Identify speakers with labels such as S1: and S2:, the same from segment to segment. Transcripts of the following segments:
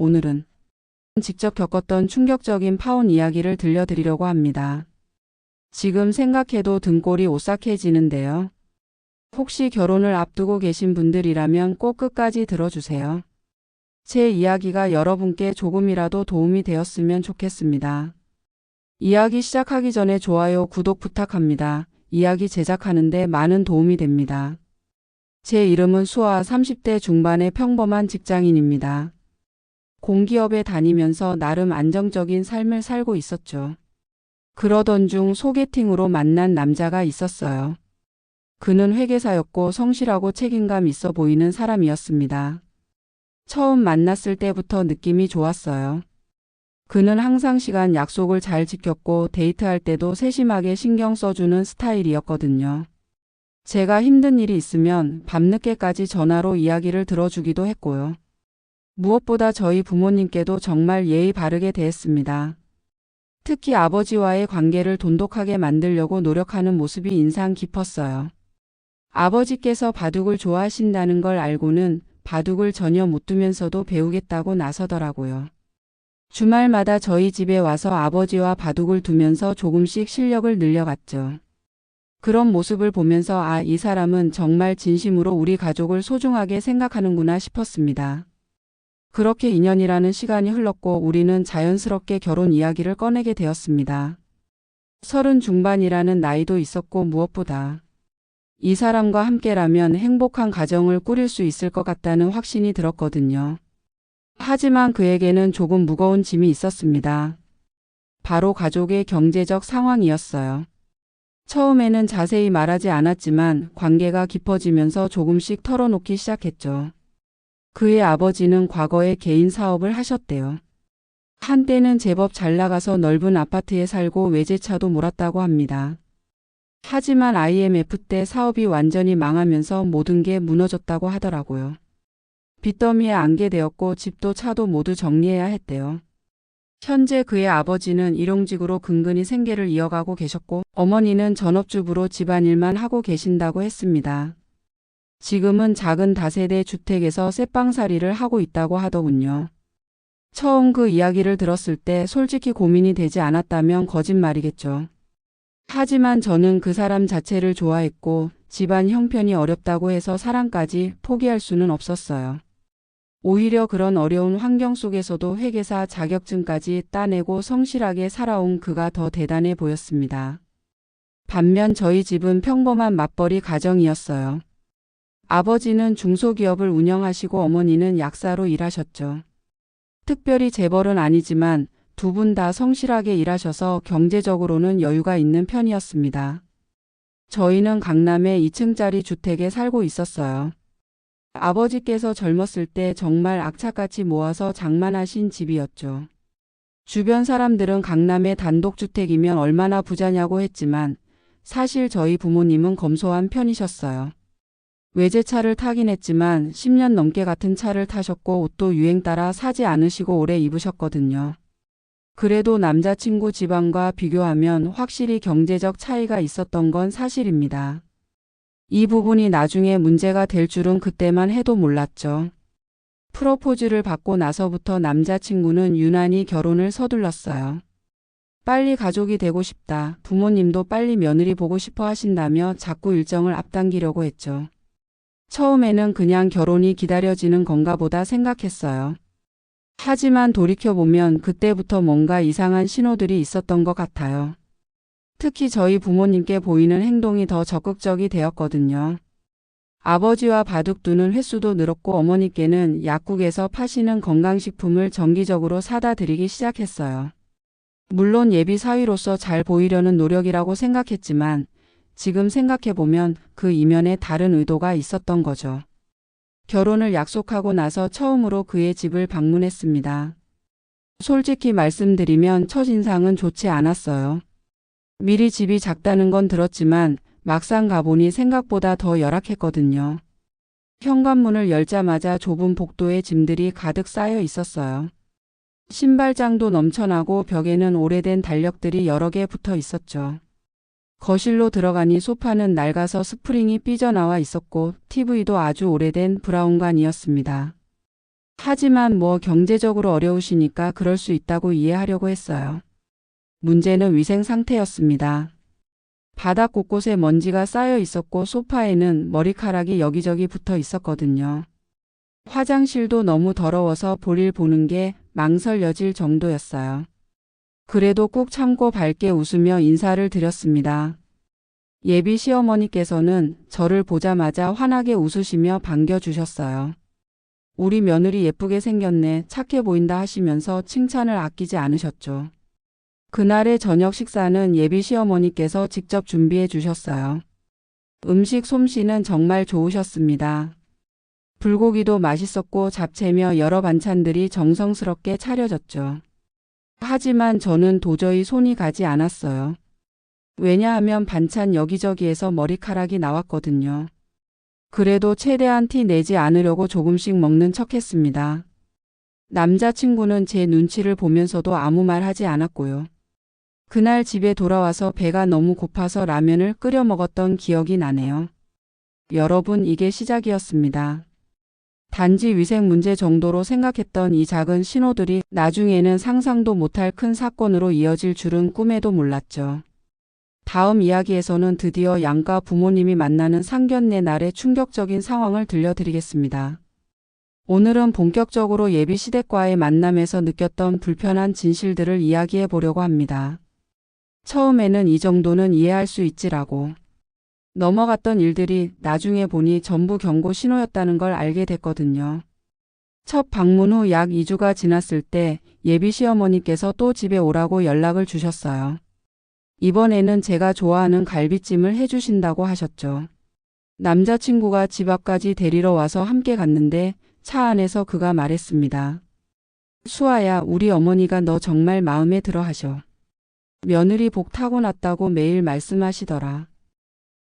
S1: 오늘은 직접 겪었던 충격적인 파혼 이야기를 들려드리려고 합니다. 지금 생각해도 등골이 오싹해지는데요. 혹시 결혼을 앞두고 계신 분들이라면 꼭 끝까지 들어주세요. 제 이야기가 여러분께 조금이라도 도움이 되었으면 좋겠습니다. 이야기 시작하기 전에 좋아요, 구독 부탁합니다. 이야기 제작하는데 많은 도움이 됩니다. 제 이름은 수아, 30대 중반의 평범한 직장인입니다. 공기업에 다니면서 나름 안정적인 삶을 살고 있었죠. 그러던 중 소개팅으로 만난 남자가 있었어요. 그는 회계사였고 성실하고 책임감 있어 보이는 사람이었습니다. 처음 만났을 때부터 느낌이 좋았어요. 그는 항상 시간 약속을 잘 지켰고 데이트할 때도 세심하게 신경 써주는 스타일이었거든요. 제가 힘든 일이 있으면 밤늦게까지 전화로 이야기를 들어주기도 했고요. 무엇보다 저희 부모님께도 정말 예의 바르게 대했습니다. 특히 아버지와의 관계를 돈독하게 만들려고 노력하는 모습이 인상 깊었어요. 아버지께서 바둑을 좋아하신다는 걸 알고는 바둑을 전혀 못 두면서도 배우겠다고 나서더라고요. 주말마다 저희 집에 와서 아버지와 바둑을 두면서 조금씩 실력을 늘려갔죠. 그런 모습을 보면서 이 사람은 정말 진심으로 우리 가족을 소중하게 생각하는구나 싶었습니다. 그렇게 2년이라는 시간이 흘렀고 우리는 자연스럽게 결혼 이야기를 꺼내게 되었습니다. 30 중반이라는 나이도 있었고 무엇보다 이 사람과 함께라면 행복한 가정을 꾸릴 수 있을 것 같다는 확신이 들었거든요. 하지만 그에게는 조금 무거운 짐이 있었습니다. 바로 가족의 경제적 상황이었어요. 처음에는 자세히 말하지 않았지만 관계가 깊어지면서 조금씩 털어놓기 시작했죠. 그의 아버지는 과거에 개인 사업을 하셨대요. 한때는 제법 잘 나가서 넓은 아파트에 살고 외제차도 몰았다고 합니다. 하지만 IMF 때 사업이 완전히 망하면서 모든 게 무너졌다고 하더라고요. 빚더미에 안게 되었고 집도 차도 모두 정리해야 했대요. 현재 그의 아버지는 일용직으로 근근히 생계를 이어가고 계셨고 어머니는 전업주부로 집안일만 하고 계신다고 했습니다. 지금은 작은 다세대 주택에서 쌔빵살이를 하고 있다고 하더군요. 처음 그 이야기를 들었을 때 솔직히 고민이 되지 않았다면 거짓말이겠죠. 하지만 저는 그 사람 자체를 좋아했고 집안 형편이 어렵다고 해서 사랑까지 포기할 수는 없었어요. 오히려 그런 어려운 환경 속에서도 회계사 자격증까지 따내고 성실하게 살아온 그가 더 대단해 보였습니다. 반면 저희 집은 평범한 맞벌이 가정이었어요. 아버지는 중소기업을 운영하시고 어머니는 약사로 일하셨죠. 특별히 재벌은 아니지만 두 분 다 성실하게 일하셔서 경제적으로는 여유가 있는 편이었습니다. 저희는 강남의 2층짜리 주택에 살고 있었어요. 아버지께서 젊었을 때 정말 악착같이 모아서 장만하신 집이었죠. 주변 사람들은 강남의 단독주택이면 얼마나 부자냐고 했지만 사실 저희 부모님은 검소한 편이셨어요. 외제차를 타긴 했지만 10년 넘게 같은 차를 타셨고 옷도 유행 따라 사지 않으시고 오래 입으셨거든요. 그래도 남자친구 집안과 비교하면 확실히 경제적 차이가 있었던 건 사실입니다. 이 부분이 나중에 문제가 될 줄은 그때만 해도 몰랐죠. 프로포즈를 받고 나서부터 남자친구는 유난히 결혼을 서둘렀어요. 빨리 가족이 되고 싶다. 부모님도 빨리 며느리 보고 싶어 하신다며 자꾸 일정을 앞당기려고 했죠. 처음에는 그냥 결혼이 기다려지는 건가 보다 생각했어요. 하지만 돌이켜보면 그때부터 뭔가 이상한 신호들이 있었던 것 같아요. 특히 저희 부모님께 보이는 행동이 더 적극적이 되었거든요. 아버지와 바둑 두는 횟수도 늘었고 어머니께는 약국에서 파시는 건강식품을 정기적으로 사다 드리기 시작했어요. 물론 예비 사위로서 잘 보이려는 노력이라고 생각했지만 지금 생각해보면 그 이면에 다른 의도가 있었던 거죠. 결혼을 약속하고 나서 처음으로 그의 집을 방문했습니다. 솔직히 말씀드리면 첫인상은 좋지 않았어요. 미리 집이 작다는 건 들었지만 막상 가보니 생각보다 더 열악했거든요. 현관문을 열자마자 좁은 복도에 짐들이 가득 쌓여 있었어요. 신발장도 넘쳐나고 벽에는 오래된 달력들이 여러 개 붙어 있었죠. 거실로 들어가니 소파는 낡아서 스프링이 삐져나와 있었고 TV도 아주 오래된 브라운관이었습니다. 하지만 뭐 경제적으로 어려우시니까 그럴 수 있다고 이해하려고 했어요. 문제는 위생 상태였습니다. 바닥 곳곳에 먼지가 쌓여 있었고 소파에는 머리카락이 여기저기 붙어 있었거든요. 화장실도 너무 더러워서 볼일 보는 게 망설여질 정도였어요. 그래도 꾹 참고 밝게 웃으며 인사를 드렸습니다. 예비 시어머니께서는 저를 보자마자 환하게 웃으시며 반겨주셨어요. 우리 며느리 예쁘게 생겼네, 착해 보인다 하시면서 칭찬을 아끼지 않으셨죠. 그날의 저녁 식사는 예비 시어머니께서 직접 준비해 주셨어요. 음식 솜씨는 정말 좋으셨습니다. 불고기도 맛있었고 잡채며 여러 반찬들이 정성스럽게 차려졌죠. 하지만 저는 도저히 손이 가지 않았어요. 왜냐하면 반찬 여기저기에서 머리카락이 나왔거든요. 그래도 최대한 티 내지 않으려고 조금씩 먹는 척했습니다. 남자친구는 제 눈치를 보면서도 아무 말 하지 않았고요. 그날 집에 돌아와서 배가 너무 고파서 라면을 끓여 먹었던 기억이 나네요. 여러분, 이게 시작이었습니다. 단지 위생 문제 정도로 생각했던 이 작은 신호들이 나중에는 상상도 못할 큰 사건으로 이어질 줄은 꿈에도 몰랐죠. 다음 이야기에서는 드디어 양가 부모님이 만나는 상견례 날의 충격적인 상황을 들려드리겠습니다. 오늘은 본격적으로 예비 시댁과의 만남에서 느꼈던 불편한 진실들을 이야기해 보려고 합니다. 처음에는 이 정도는 이해할 수 있지라고 넘어갔던 일들이 나중에 보니 전부 경고 신호였다는 걸 알게 됐거든요. 첫 방문 후 약 2주가 지났을 때 예비 시어머니께서 또 집에 오라고 연락을 주셨어요. 이번에는 제가 좋아하는 갈비찜을 해주신다고 하셨죠. 남자친구가 집 앞까지 데리러 와서 함께 갔는데 차 안에서 그가 말했습니다. 수아야, 우리 어머니가 너 정말 마음에 들어 하셔. 며느리 복 타고났다고 매일 말씀하시더라.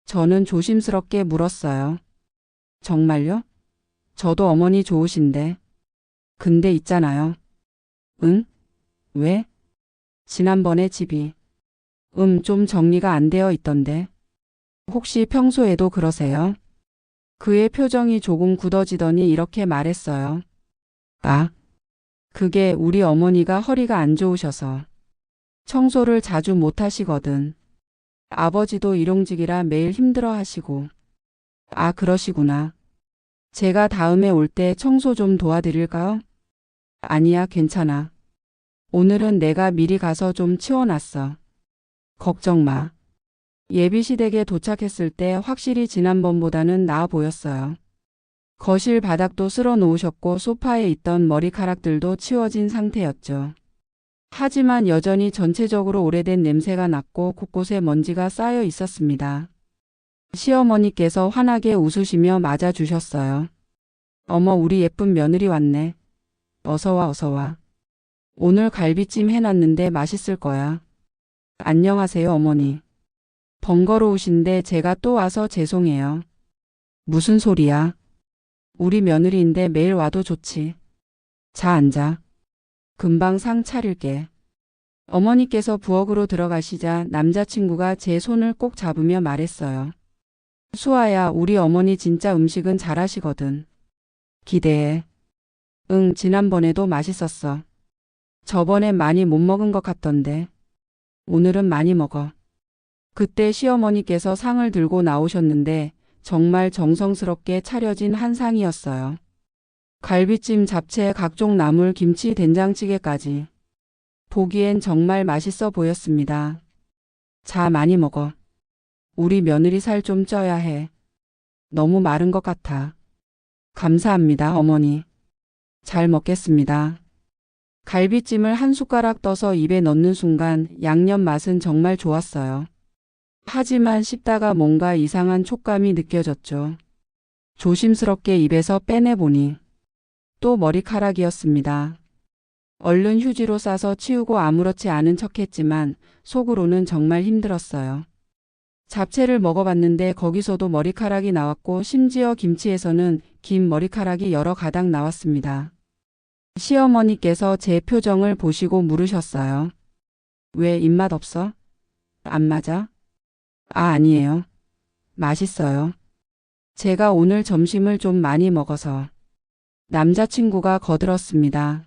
S1: 저는 조심스럽게 물었어요. 정말요? 저도 어머니 좋으신데. 근데 있잖아요. 응? 왜? 지난번에 집이 좀 정리가 안 되어 있던데. 혹시 평소에도 그러세요? 그의 표정이 조금 굳어지더니 이렇게 말했어요. 아, 그게 우리 어머니가 허리가 안 좋으셔서 청소를 자주 못 하시거든. 아버지도 일용직이라 매일 힘들어 하시고. 아, 그러시구나. 제가 다음에 올 때 청소 좀 도와드릴까요? 아니야, 괜찮아. 오늘은 내가 미리 가서 좀 치워놨어. 걱정 마. 예비 시댁에 도착했을 때 확실히 지난번보다는 나아 보였어요. 거실 바닥도 쓸어 놓으셨고 소파에 있던 머리카락들도 치워진 상태였죠. 하지만 여전히 전체적으로 오래된 냄새가 났고 곳곳에 먼지가 쌓여 있었습니다. 시어머니께서 환하게 웃으시며 맞아주셨어요. 어머, 우리 예쁜 며느리 왔네. 어서와, 어서와. 오늘 갈비찜 해놨는데 맛있을 거야. 안녕하세요, 어머니. 번거로우신데 제가 또 와서 죄송해요. 무슨 소리야? 우리 며느리인데 매일 와도 좋지. 자, 앉아. 금방 상 차릴게. 어머니께서 부엌으로 들어가시자 남자친구가 제 손을 꼭 잡으며 말했어요. 수아야, 우리 어머니 진짜 음식은 잘하시거든. 기대해. 응, 지난번에도 맛있었어. 저번엔 많이 못 먹은 것 같던데. 오늘은 많이 먹어. 그때 시어머니께서 상을 들고 나오셨는데 정말 정성스럽게 차려진 한 상이었어요. 갈비찜, 잡채, 각종 나물, 김치, 된장찌개까지. 보기엔 정말 맛있어 보였습니다. 자, 많이 먹어. 우리 며느리 살 좀 쪄야 해. 너무 마른 것 같아. 감사합니다, 어머니. 잘 먹겠습니다. 갈비찜을 한 숟가락 떠서 입에 넣는 순간 양념 맛은 정말 좋았어요. 하지만 씹다가 뭔가 이상한 촉감이 느껴졌죠. 조심스럽게 입에서 빼내보니 또 머리카락이었습니다. 얼른 휴지로 싸서 치우고 아무렇지 않은 척했지만 속으로는 정말 힘들었어요. 잡채를 먹어봤는데 거기서도 머리카락이 나왔고 심지어 김치에서는 긴 머리카락이 여러 가닥 나왔습니다. 시어머니께서 제 표정을 보시고 물으셨어요. 왜 입맛 없어? 안 맞아? 아, 아니에요. 맛있어요. 제가 오늘 점심을 좀 많이 먹어서. 남자친구가 거들었습니다.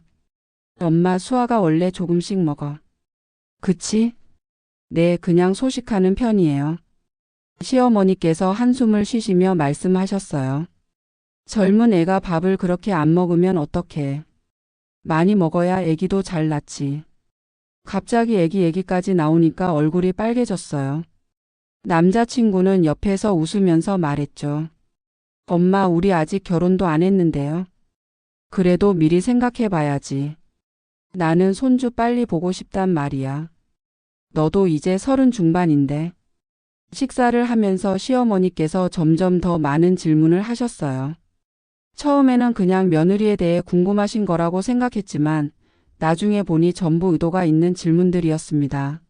S1: 엄마, 수아가 원래 조금씩 먹어. 그치? 네, 그냥 소식하는 편이에요. 시어머니께서 한숨을 쉬시며 말씀하셨어요. 젊은 애가 밥을 그렇게 안 먹으면 어떡해. 많이 먹어야 애기도 잘 낳지. 갑자기 애기 얘기까지 나오니까 얼굴이 빨개졌어요. 남자친구는 옆에서 웃으면서 말했죠. 엄마, 우리 아직 결혼도 안 했는데요. 그래도 미리 생각해 봐야지. 나는 손주 빨리 보고 싶단 말이야. 너도 이제 30 중반인데. 식사를 하면서 시어머니께서 점점 더 많은 질문을 하셨어요. 처음에는 그냥 며느리에 대해 궁금하신 거라고 생각했지만 나중에 보니 전부 의도가 있는 질문들이었습니다.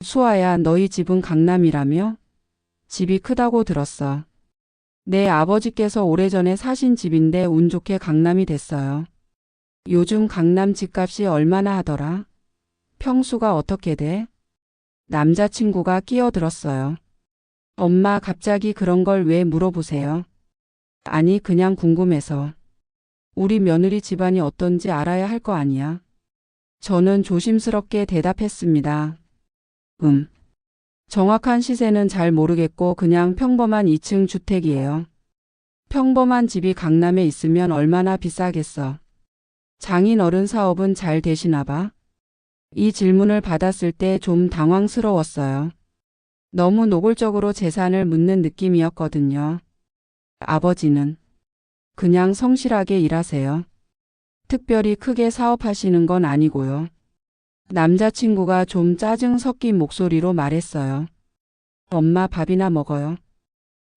S1: 수아야, 너희 집은 강남이라며? 집이 크다고 들었어. 내 아버지께서 오래전에 사신 집인데 운 좋게 강남이 됐어요. 요즘 강남 집값이 얼마나 하더라? 평수가 어떻게 돼? 남자친구가 끼어들었어요. 엄마, 갑자기 그런 걸 왜 물어보세요? 아니, 그냥 궁금해서. 우리 며느리 집안이 어떤지 알아야 할 거 아니야. 저는 조심스럽게 대답했습니다. 정확한 시세는 잘 모르겠고 그냥 평범한 2층 주택이에요. 평범한 집이 강남에 있으면 얼마나 비싸겠어. 장인어른 사업은 잘 되시나 봐? 이 질문을 받았을 때 좀 당황스러웠어요. 너무 노골적으로 재산을 묻는 느낌이었거든요. 아버지는 그냥 성실하게 일하세요. 특별히 크게 사업하시는 건 아니고요. 남자친구가 좀 짜증 섞인 목소리로 말했어요. 엄마, 밥이나 먹어요.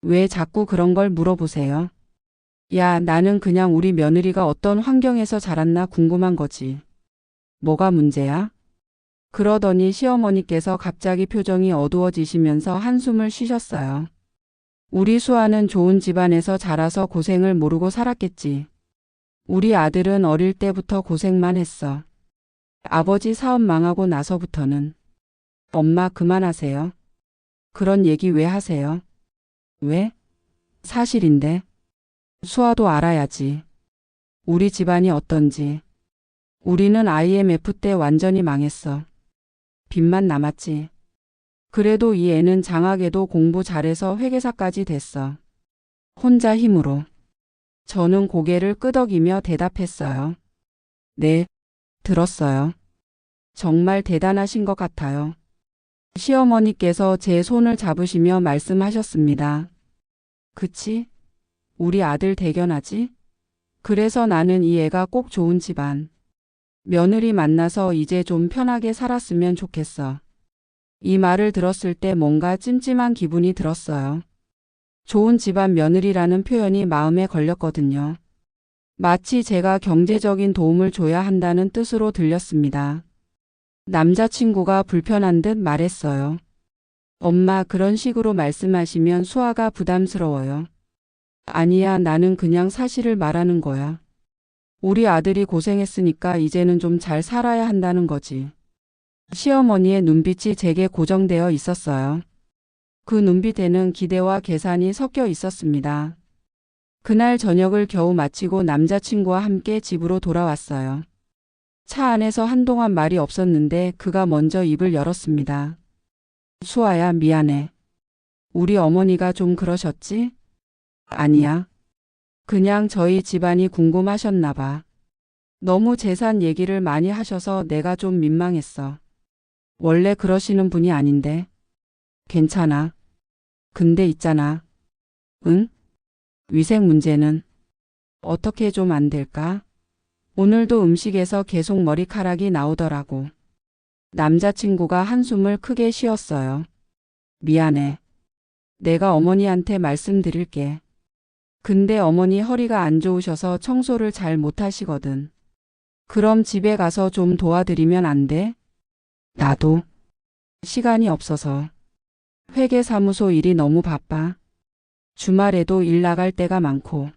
S1: 왜 자꾸 그런 걸 물어보세요? 야, 나는 그냥 우리 며느리가 어떤 환경에서 자랐나 궁금한 거지. 뭐가 문제야? 그러더니 시어머니께서 갑자기 표정이 어두워지시면서 한숨을 쉬셨어요. 우리 수아는 좋은 집안에서 자라서 고생을 모르고 살았겠지. 우리 아들은 어릴 때부터 고생만 했어. 아버지 사업 망하고 나서부터는. 엄마, 그만하세요. 그런 얘기 왜 하세요? 왜? 사실인데. 수아도 알아야지. 우리 집안이 어떤지. 우리는 IMF 때 완전히 망했어. 빚만 남았지. 그래도 이 애는 장학에도 공부 잘해서 회계사까지 됐어. 혼자 힘으로. 저는 고개를 끄덕이며 대답했어요. 네, 들었어요. 정말 대단하신 것 같아요. 시어머니께서 제 손을 잡으시며 말씀하셨습니다. 그치? 우리 아들 대견하지? 그래서 나는 이 애가 꼭 좋은 집안. 며느리 만나서 이제 좀 편하게 살았으면 좋겠어. 이 말을 들었을 때 뭔가 찜찜한 기분이 들었어요. 좋은 집안 며느리라는 표현이 마음에 걸렸거든요. 마치 제가 경제적인 도움을 줘야 한다는 뜻으로 들렸습니다. 남자친구가 불편한 듯 말했어요. 엄마, 그런 식으로 말씀하시면 수아가 부담스러워요. 아니야, 나는 그냥 사실을 말하는 거야. 우리 아들이 고생했으니까 이제는 좀 잘 살아야 한다는 거지. 시어머니의 눈빛이 제게 고정되어 있었어요. 그 눈빛에는 기대와 계산이 섞여 있었습니다. 그날 저녁을 겨우 마치고 남자친구와 함께 집으로 돌아왔어요. 차 안에서 한동안 말이 없었는데 그가 먼저 입을 열었습니다. 수아야, 미안해. 우리 어머니가 좀 그러셨지? 아니야. 그냥 저희 집안이 궁금하셨나 봐. 너무 재산 얘기를 많이 하셔서 내가 좀 민망했어. 원래 그러시는 분이 아닌데. 괜찮아. 근데 있잖아. 응? 위생 문제는 어떻게 좀 안 될까? 오늘도 음식에서 계속 머리카락이 나오더라고. 남자친구가 한숨을 크게 쉬었어요. 미안해. 내가 어머니한테 말씀드릴게. 근데 어머니 허리가 안 좋으셔서 청소를 잘 못하시거든. 그럼 집에 가서 좀 도와드리면 안 돼? 나도. 시간이 없어서. 회계사무소 일이 너무 바빠. 주말에도 일 나갈 때가 많고.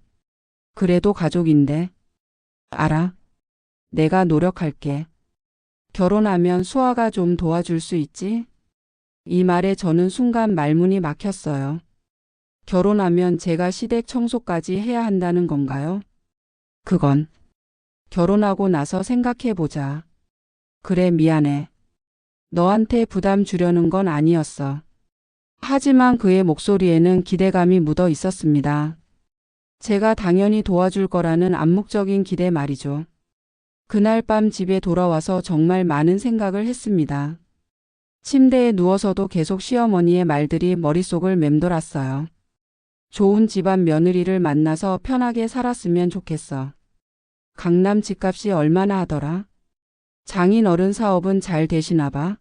S1: 그래도 가족인데. 알아. 내가 노력할게. 결혼하면 수아가 좀 도와줄 수 있지? 이 말에 저는 순간 말문이 막혔어요. 결혼하면 제가 시댁 청소까지 해야 한다는 건가요? 그건 결혼하고 나서 생각해보자. 그래, 미안해. 너한테 부담 주려는 건 아니었어. 하지만 그의 목소리에는 기대감이 묻어 있었습니다. 제가 당연히 도와줄 거라는 암묵적인 기대 말이죠. 그날 밤 집에 돌아와서 정말 많은 생각을 했습니다. 침대에 누워서도 계속 시어머니의 말들이 머릿속을 맴돌았어요. 좋은 집안 며느리를 만나서 편하게 살았으면 좋겠어. 강남 집값이 얼마나 하더라? 장인어른 사업은 잘 되시나 봐?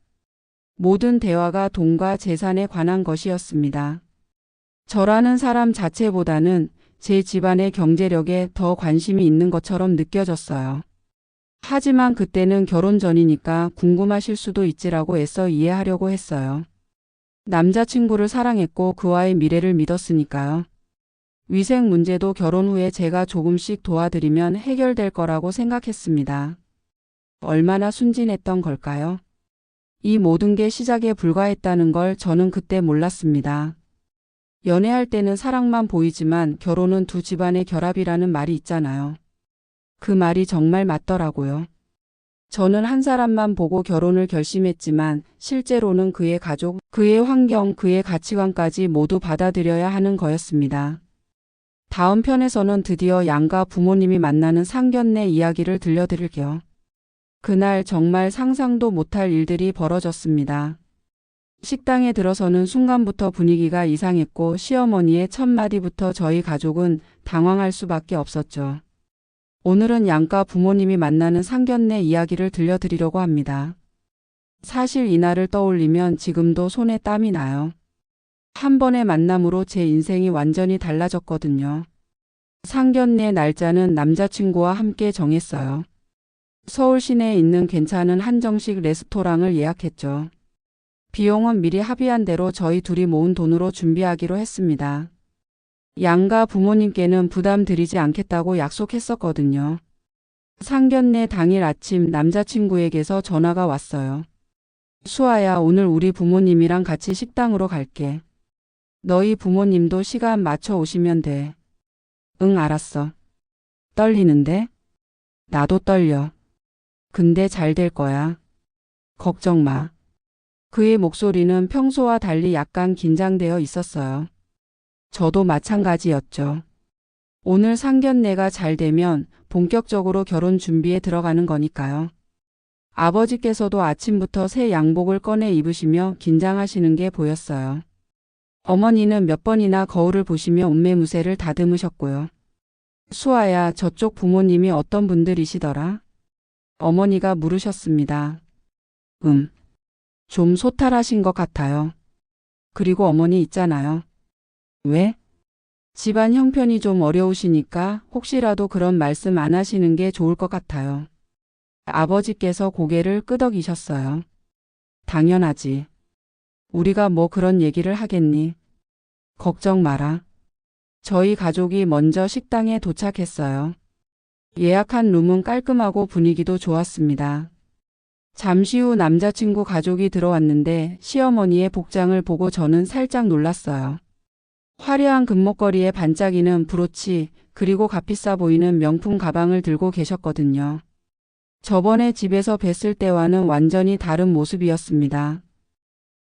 S1: 모든 대화가 돈과 재산에 관한 것이었습니다. 저라는 사람 자체보다는 제 집안의 경제력에 더 관심이 있는 것처럼 느껴졌어요. 하지만 그때는 결혼 전이니까 궁금하실 수도 있지라고 애써 이해하려고 했어요. 남자친구를 사랑했고 그와의 미래를 믿었으니까요. 위생 문제도 결혼 후에 제가 조금씩 도와드리면 해결될 거라고 생각했습니다. 얼마나 순진했던 걸까요? 이 모든 게 시작에 불과했다는 걸 저는 그때 몰랐습니다. 연애할 때는 사랑만 보이지만 결혼은 두 집안의 결합이라는 말이 있잖아요. 그 말이 정말 맞더라고요. 저는 한 사람만 보고 결혼을 결심했지만 실제로는 그의 가족, 그의 환경, 그의 가치관까지 모두 받아들여야 하는 거였습니다. 다음 편에서는 드디어 양가 부모님이 만나는 상견례 이야기를 들려드릴게요. 그날 정말 상상도 못할 일들이 벌어졌습니다. 식당에 들어서는 순간부터 분위기가 이상했고 시어머니의 첫 마디부터 저희 가족은 당황할 수밖에 없었죠. 오늘은 양가 부모님이 만나는 상견례 이야기를 들려드리려고 합니다. 사실 이날을 떠올리면 지금도 손에 땀이 나요. 한 번의 만남으로 제 인생이 완전히 달라졌거든요. 상견례 날짜는 남자친구와 함께 정했어요. 서울 시내에 있는 괜찮은 한정식 레스토랑을 예약했죠. 비용은 미리 합의한 대로 저희 둘이 모은 돈으로 준비하기로 했습니다. 양가 부모님께는 부담 드리지 않겠다고 약속했었거든요. 상견례 당일 아침 남자친구에게서 전화가 왔어요. 수아야, 오늘 우리 부모님이랑 같이 식당으로 갈게. 너희 부모님도 시간 맞춰 오시면 돼. 응, 알았어. 떨리는데? 나도 떨려. 근데 잘 될 거야. 걱정 마. 그의 목소리는 평소와 달리 약간 긴장되어 있었어요. 저도 마찬가지였죠. 오늘 상견례가 잘 되면 본격적으로 결혼 준비에 들어가는 거니까요. 아버지께서도 아침부터 새 양복을 꺼내 입으시며 긴장하시는 게 보였어요. 어머니는 몇 번이나 거울을 보시며 옷매무새를 다듬으셨고요. 수아야, 저쪽 부모님이 어떤 분들이시더라? 어머니가 물으셨습니다. 좀 소탈하신 것 같아요. 그리고 어머니 있잖아요. 왜? 집안 형편이 좀 어려우시니까 혹시라도 그런 말씀 안 하시는 게 좋을 것 같아요. 아버지께서 고개를 끄덕이셨어요. 당연하지. 우리가 뭐 그런 얘기를 하겠니? 걱정 마라. 저희 가족이 먼저 식당에 도착했어요. 예약한 룸은 깔끔하고 분위기도 좋았습니다. 잠시 후 남자친구 가족이 들어왔는데 시어머니의 복장을 보고 저는 살짝 놀랐어요. 화려한 금목걸이에 반짝이는 브로치, 그리고 값비싸 보이는 명품 가방을 들고 계셨거든요. 저번에 집에서 뵀을 때와는 완전히 다른 모습이었습니다.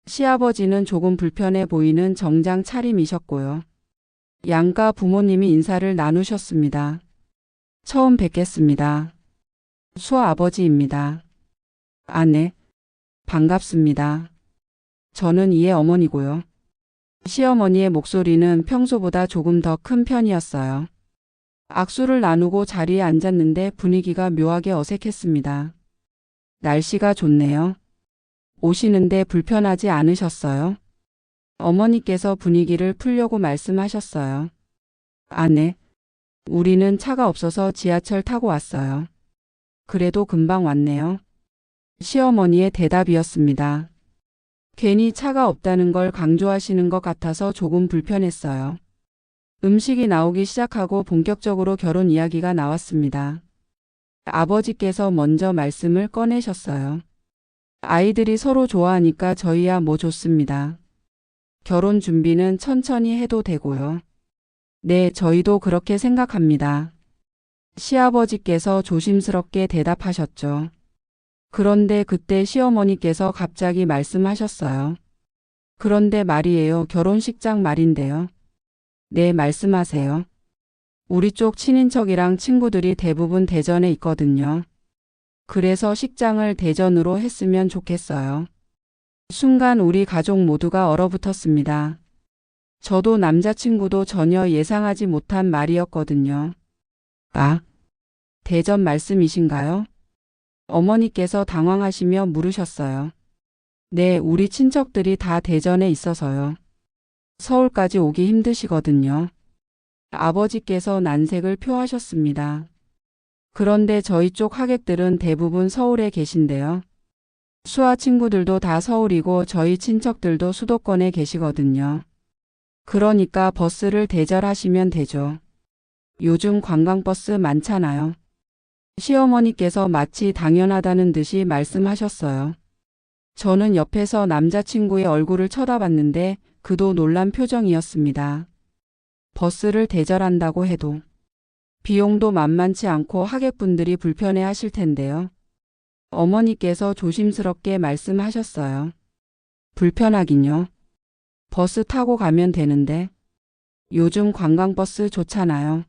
S1: 시아버지는 조금 불편해 보이는 정장 차림이셨고요. 양가 부모님이 인사를 나누셨습니다. 처음 뵙겠습니다. 수아 아버지입니다. 네. 반갑습니다. 저는 이의 어머니고요. 시어머니의 목소리는 평소보다 조금 더 큰 편이었어요. 악수를 나누고 자리에 앉았는데 분위기가 묘하게 어색했습니다. 날씨가 좋네요. 오시는데 불편하지 않으셨어요? 어머니께서 분위기를 풀려고 말씀하셨어요. 네. 우리는 차가 없어서 지하철 타고 왔어요. 그래도 금방 왔네요. 시어머니의 대답이었습니다. 괜히 차가 없다는 걸 강조하시는 것 같아서 조금 불편했어요. 음식이 나오기 시작하고 본격적으로 결혼 이야기가 나왔습니다. 아버지께서 먼저 말씀을 꺼내셨어요. 아이들이 서로 좋아하니까 저희야 뭐 좋습니다. 결혼 준비는 천천히 해도 되고요. 네, 저희도 그렇게 생각합니다. 시아버지께서 조심스럽게 대답하셨죠. 그런데 그때 시어머니께서 갑자기 말씀하셨어요. 그런데 말이에요. 결혼식장 말인데요. 네, 말씀하세요. 우리 쪽 친인척이랑 친구들이 대부분 대전에 있거든요. 그래서 식장을 대전으로 했으면 좋겠어요. 순간 우리 가족 모두가 얼어붙었습니다. 저도 남자친구도 전혀 예상하지 못한 말이었거든요. 아, 대전 말씀이신가요? 어머니께서 당황하시며 물으셨어요. 네, 우리 친척들이 다 대전에 있어서요. 서울까지 오기 힘드시거든요. 아버지께서 난색을 표하셨습니다. 그런데 저희 쪽 하객들은 대부분 서울에 계신데요. 수아 친구들도 다 서울이고 저희 친척들도 수도권에 계시거든요. 그러니까 버스를 대절하시면 되죠. 요즘 관광버스 많잖아요. 시어머니께서 마치 당연하다는 듯이 말씀하셨어요. 저는 옆에서 남자친구의 얼굴을 쳐다봤는데 그도 놀란 표정이었습니다. 버스를 대절한다고 해도 비용도 만만치 않고 하객분들이 불편해 하실 텐데요. 어머니께서 조심스럽게 말씀하셨어요. 불편하긴요. 버스 타고 가면 되는데 요즘 관광버스 좋잖아요.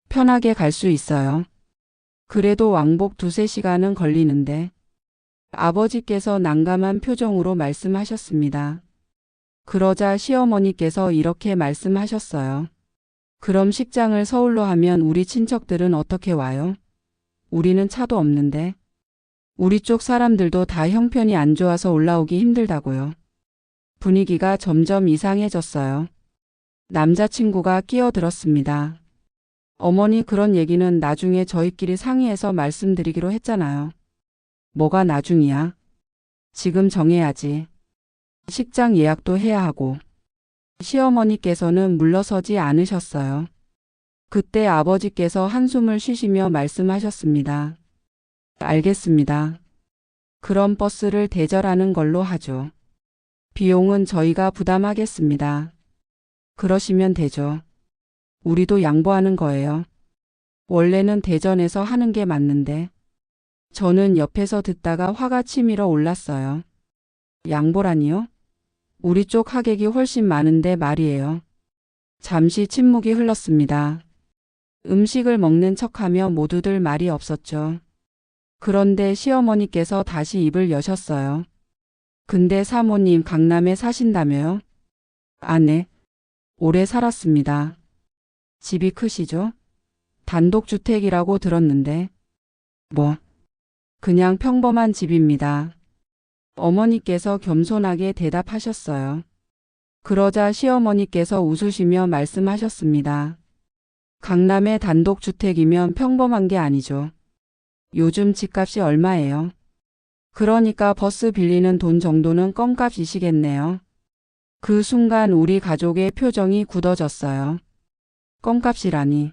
S1: 편하게 갈 수 있어요. 그래도 왕복 2~3시간은 걸리는데 아버지께서 난감한 표정으로 말씀하셨습니다. 그러자 시어머니께서 이렇게 말씀하셨어요. 그럼 식장을 서울로 하면 우리 친척들은 어떻게 와요? 우리는 차도 없는데. 우리 쪽 사람들도 다 형편이 안 좋아서 올라오기 힘들다고요. 분위기가 점점 이상해졌어요. 남자친구가 끼어들었습니다. 어머니, 그런 얘기는 나중에 저희끼리 상의해서 말씀드리기로 했잖아요. 뭐가 나중이야? 지금 정해야지. 식장 예약도 해야 하고. 시어머니께서는 물러서지 않으셨어요. 그때 아버지께서 한숨을 쉬시며 말씀하셨습니다. 알겠습니다. 그럼 버스를 대절하는 걸로 하죠. 비용은 저희가 부담하겠습니다. 그러시면 되죠. 우리도 양보하는 거예요. 원래는 대전에서 하는 게 맞는데. 저는 옆에서 듣다가 화가 치밀어 올랐어요. 양보라니요? 우리 쪽 하객이 훨씬 많은데 말이에요. 잠시 침묵이 흘렀습니다. 음식을 먹는 척하며 모두들 말이 없었죠. 그런데 시어머니께서 다시 입을 여셨어요. 근데 사모님 강남에 사신다며요? 아, 네. 오래 살았습니다. 집이 크시죠? 단독주택이라고 들었는데. 뭐, 그냥 평범한 집입니다. 어머니께서 겸손하게 대답하셨어요. 그러자 시어머니께서 웃으시며 말씀하셨습니다. 강남의 단독주택이면 평범한 게 아니죠. 요즘 집값이 얼마예요? 그러니까 버스 빌리는 돈 정도는 껌값이시겠네요. 그 순간 우리 가족의 표정이 굳어졌어요. 껌값이라니.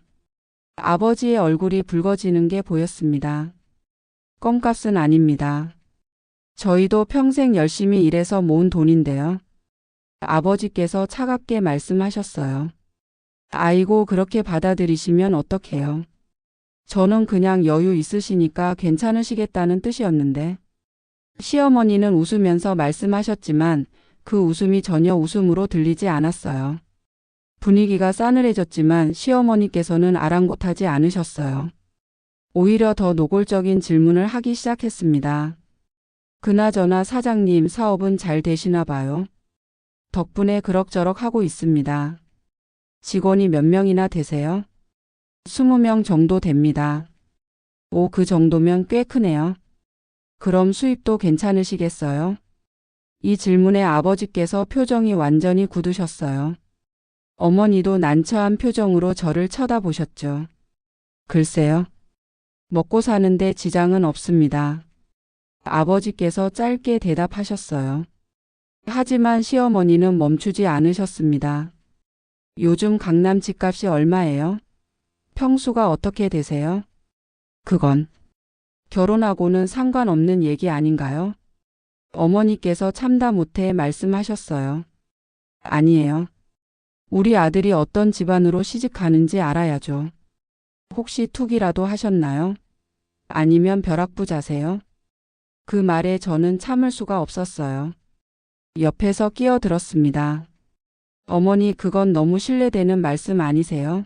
S1: 아버지의 얼굴이 붉어지는 게 보였습니다. 껌값은 아닙니다. 저희도 평생 열심히 일해서 모은 돈인데요. 아버지께서 차갑게 말씀하셨어요. 아이고, 그렇게 받아들이시면 어떡해요. 저는 그냥 여유 있으시니까 괜찮으시겠다는 뜻이었는데. 시어머니는 웃으면서 말씀하셨지만 그 웃음이 전혀 웃음으로 들리지 않았어요. 분위기가 싸늘해졌지만 시어머니께서는 아랑곳하지 않으셨어요. 오히려 더 노골적인 질문을 하기 시작했습니다. 그나저나 사장님, 사업은 잘 되시나 봐요. 덕분에 그럭저럭 하고 있습니다. 직원이 몇 명이나 되세요? 20명 정도 됩니다. 오, 그 정도면 꽤 크네요. 그럼 수입도 괜찮으시겠어요? 이 질문에 아버지께서 표정이 완전히 굳으셨어요. 어머니도 난처한 표정으로 저를 쳐다보셨죠. 글쎄요. 먹고 사는데 지장은 없습니다. 아버지께서 짧게 대답하셨어요. 하지만 시어머니는 멈추지 않으셨습니다. 요즘 강남 집값이 얼마예요? 평수가 어떻게 되세요? 그건 결혼하고는 상관없는 얘기 아닌가요? 어머니께서 참다 못해 말씀하셨어요. 아니에요. 우리 아들이 어떤 집안으로 시집가는지 알아야죠. 혹시 투기라도 하셨나요? 아니면 벼락부자세요? 그 말에 저는 참을 수가 없었어요. 옆에서 끼어들었습니다. 어머니, 그건 너무 실례되는 말씀 아니세요?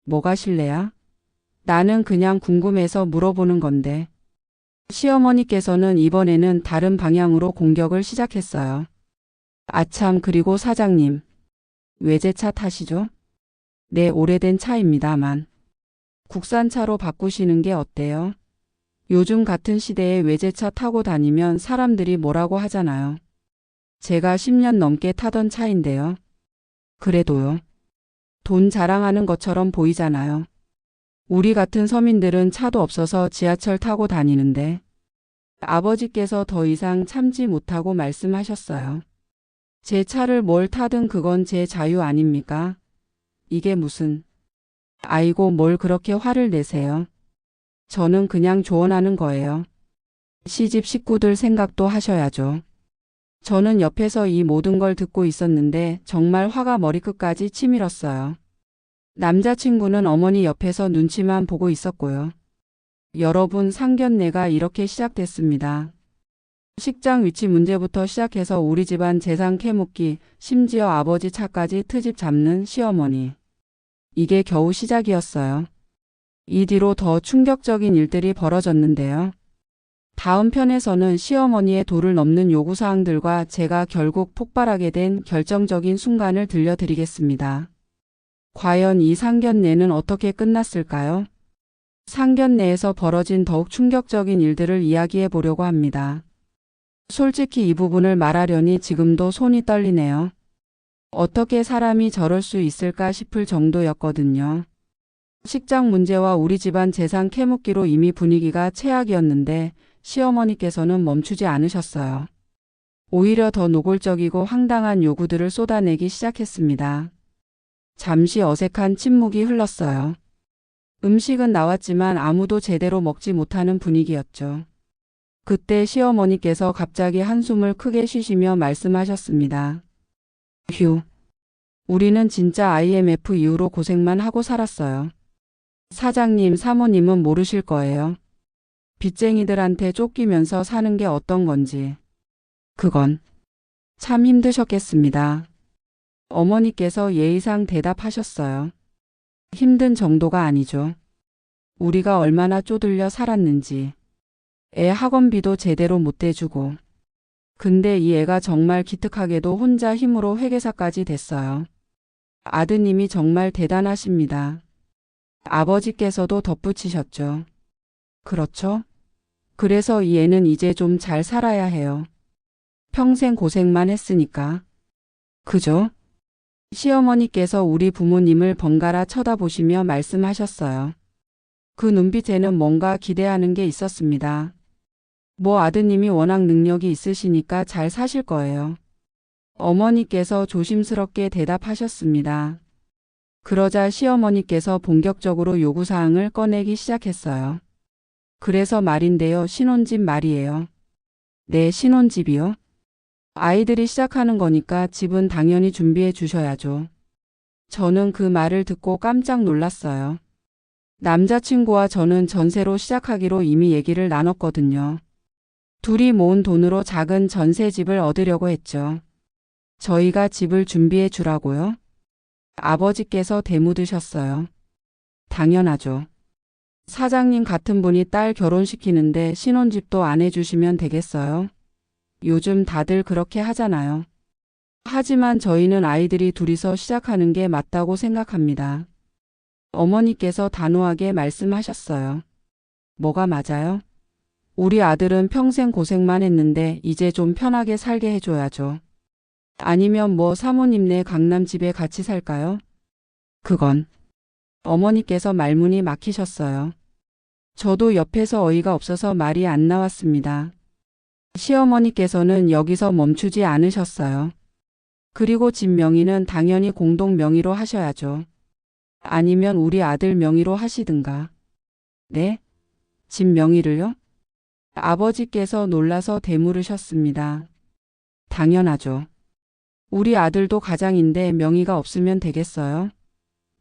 S1: 뭐가 실례야? 나는 그냥 궁금해서 물어보는 건데. 시어머니께서는 이번에는 다른 방향으로 공격을 시작했어요. 아참, 그리고 사장님. 외제차 타시죠? 네, 오래된 차입니다만. 국산차로 바꾸시는 게 어때요? 요즘 같은 시대에 외제차 타고 다니면 사람들이 뭐라고 하잖아요. 제가 10년 넘게 타던 차인데요. 그래도요. 돈 자랑하는 것처럼 보이잖아요. 우리 같은 서민들은 차도 없어서 지하철 타고 다니는데. 아버지께서 더 이상 참지 못하고 말씀하셨어요. 제 차를 뭘 타든 그건 제 자유 아닙니까? 이게 무슨. 아이고, 뭘 그렇게 화를 내세요. 저는 그냥 조언하는 거예요. 시집 식구들 생각도 하셔야죠. 저는 옆에서 이 모든 걸 듣고 있었는데 정말 화가 머리끝까지 치밀었어요. 남자친구는 어머니 옆에서 눈치만 보고 있었고요. 여러분, 상견례가 이렇게 시작됐습니다. 식장 위치 문제부터 시작해서 우리 집안 재산 캐묻기, 심지어 아버지 차까지 트집 잡는 시어머니. 이게 겨우 시작이었어요. 이 뒤로 더 충격적인 일들이 벌어졌는데요. 다음 편에서는 시어머니의 도를 넘는 요구사항들과 제가 결국 폭발하게 된 결정적인 순간을 들려드리겠습니다. 과연 이 상견례는 어떻게 끝났을까요? 상견례에서 벌어진 더욱 충격적인 일들을 이야기해 보려고 합니다. 솔직히 이 부분을 말하려니 지금도 손이 떨리네요. 어떻게 사람이 저럴 수 있을까 싶을 정도였거든요. 식장 문제와 우리 집안 재산 캐묻기로 이미 분위기가 최악이었는데 시어머니께서는 멈추지 않으셨어요. 오히려 더 노골적이고 황당한 요구들을 쏟아내기 시작했습니다. 잠시 어색한 침묵이 흘렀어요. 음식은 나왔지만 아무도 제대로 먹지 못하는 분위기였죠. 그때 시어머니께서 갑자기 한숨을 크게 쉬시며 말씀하셨습니다. 휴. 우리는 진짜 IMF 이후로 고생만 하고 살았어요. 사장님, 사모님은 모르실 거예요. 빚쟁이들한테 쫓기면서 사는 게 어떤 건지. 그건 참 힘드셨겠습니다. 어머니께서 예의상 대답하셨어요. 힘든 정도가 아니죠. 우리가 얼마나 쪼들려 살았는지. 애 학원비도 제대로 못 대주고. 근데 이 애가 정말 기특하게도 혼자 힘으로 회계사까지 됐어요. 아드님이 정말 대단하십니다. 아버지께서도 덧붙이셨죠. 그렇죠? 그래서 이 애는 이제 좀 잘 살아야 해요. 평생 고생만 했으니까. 그죠? 시어머니께서 우리 부모님을 번갈아 쳐다보시며 말씀하셨어요. 그 눈빛에는 뭔가 기대하는 게 있었습니다. 뭐 아드님이 워낙 능력이 있으시니까 잘 사실 거예요. 어머니께서 조심스럽게 대답하셨습니다. 그러자 시어머니께서 본격적으로 요구사항을 꺼내기 시작했어요. 그래서 말인데요, 신혼집 말이에요. 네, 신혼집이요? 아이들이 시작하는 거니까 집은 당연히 준비해 주셔야죠. 저는 그 말을 듣고 깜짝 놀랐어요. 남자친구와 저는 전세로 시작하기로 이미 얘기를 나눴거든요. 둘이 모은 돈으로 작은 전세집을 얻으려고 했죠. 저희가 집을 준비해 주라고요? 아버지께서 대묻으셨어요. 당연하죠. 사장님 같은 분이 딸 결혼시키는데 신혼집도 안 해주시면 되겠어요? 요즘 다들 그렇게 하잖아요. 하지만 저희는 아이들이 둘이서 시작하는 게 맞다고 생각합니다. 어머니께서 단호하게 말씀하셨어요. 뭐가 맞아요? 우리 아들은 평생 고생만 했는데 이제 좀 편하게 살게 해줘야죠. 아니면 뭐 사모님네 강남집에 같이 살까요? 그건. 어머니께서 말문이 막히셨어요. 저도 옆에서 어이가 없어서 말이 안 나왔습니다. 시어머니께서는 여기서 멈추지 않으셨어요. 그리고 집 명의는 당연히 공동 명의로 하셔야죠. 아니면 우리 아들 명의로 하시든가. 네? 집 명의를요? 아버지께서 놀라서 대물으셨습니다. 당연하죠. 우리 아들도 가장인데 명의가 없으면 되겠어요?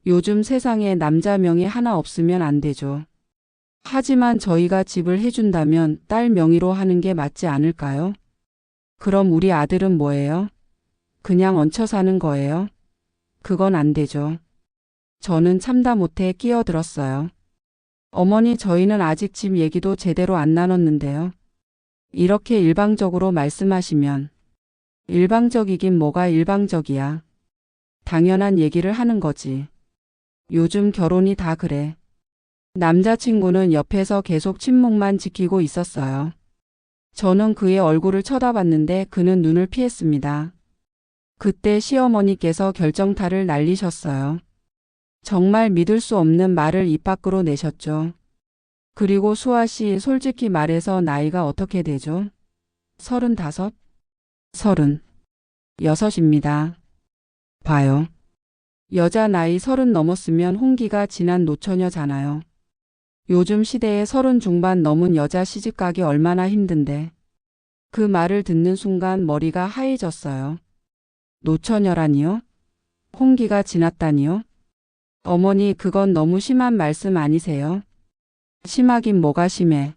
S1: 요즘 세상에 남자 명의 하나 없으면 안 되죠. 하지만 저희가 집을 해준다면 딸 명의로 하는 게 맞지 않을까요? 그럼 우리 아들은 뭐예요? 그냥 얹혀 사는 거예요? 그건 안 되죠. 저는 참다 못해 끼어들었어요. 어머니, 저희는 아직 집 얘기도 제대로 안 나눴는데요. 이렇게 일방적으로 말씀하시면. 일방적이긴 뭐가 일방적이야. 당연한 얘기를 하는 거지. 요즘 결혼이 다 그래. 남자친구는 옆에서 계속 침묵만 지키고 있었어요. 저는 그의 얼굴을 쳐다봤는데 그는 눈을 피했습니다. 그때 시어머니께서 결정타를 날리셨어요. 정말 믿을 수 없는 말을 입 밖으로 내셨죠. 그리고 수아 씨, 솔직히 말해서 나이가 어떻게 되죠? 35? 36입니다. 봐요. 여자 나이 30 넘었으면 홍기가 지난 노처녀잖아요. 요즘 시대에 30 중반 넘은 여자 시집가기 얼마나 힘든데. 그 말을 듣는 순간 머리가 하얘졌어요. 노처녀라니요? 홍기가 지났다니요? 어머니, 그건 너무 심한 말씀 아니세요? 심하긴 뭐가 심해.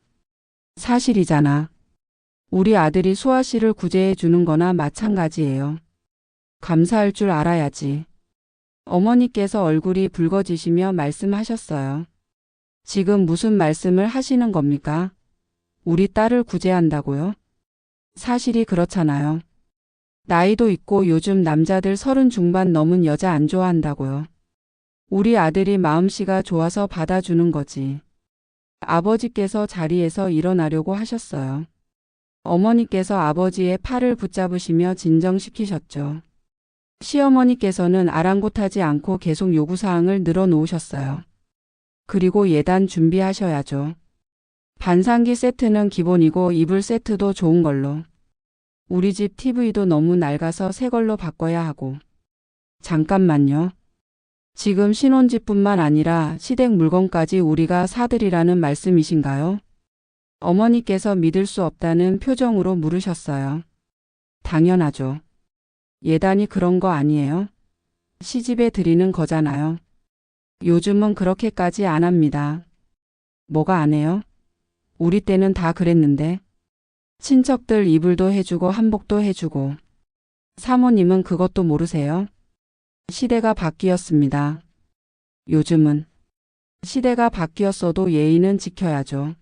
S1: 사실이잖아. 우리 아들이 수아 씨를 구제해 주는 거나 마찬가지예요. 감사할 줄 알아야지. 어머니께서 얼굴이 붉어지시며 말씀하셨어요. 지금 무슨 말씀을 하시는 겁니까? 우리 딸을 구제한다고요? 사실이 그렇잖아요. 나이도 있고 요즘 남자들 30 중반 넘은 여자 안 좋아한다고요. 우리 아들이 마음씨가 좋아서 받아주는 거지. 아버지께서 자리에서 일어나려고 하셨어요. 어머니께서 아버지의 팔을 붙잡으시며 진정시키셨죠. 시어머니께서는 아랑곳하지 않고 계속 요구사항을 늘어놓으셨어요. 그리고 예단 준비하셔야죠. 반상기 세트는 기본이고 이불 세트도 좋은 걸로. 우리 집 TV도 너무 낡아서 새 걸로 바꿔야 하고. 잠깐만요. 지금 신혼집뿐만 아니라 시댁 물건까지 우리가 사드리라는 말씀이신가요? 어머니께서 믿을 수 없다는 표정으로 물으셨어요. 당연하죠. 예단이 그런 거 아니에요? 시집에 드리는 거잖아요. 요즘은 그렇게까지 안 합니다. 뭐가 안 해요? 우리 때는 다 그랬는데. 친척들 이불도 해주고 한복도 해주고. 사모님은 그것도 모르세요? 시대가 바뀌었습니다. 요즘은. 시대가 바뀌었어도 예의는 지켜야죠.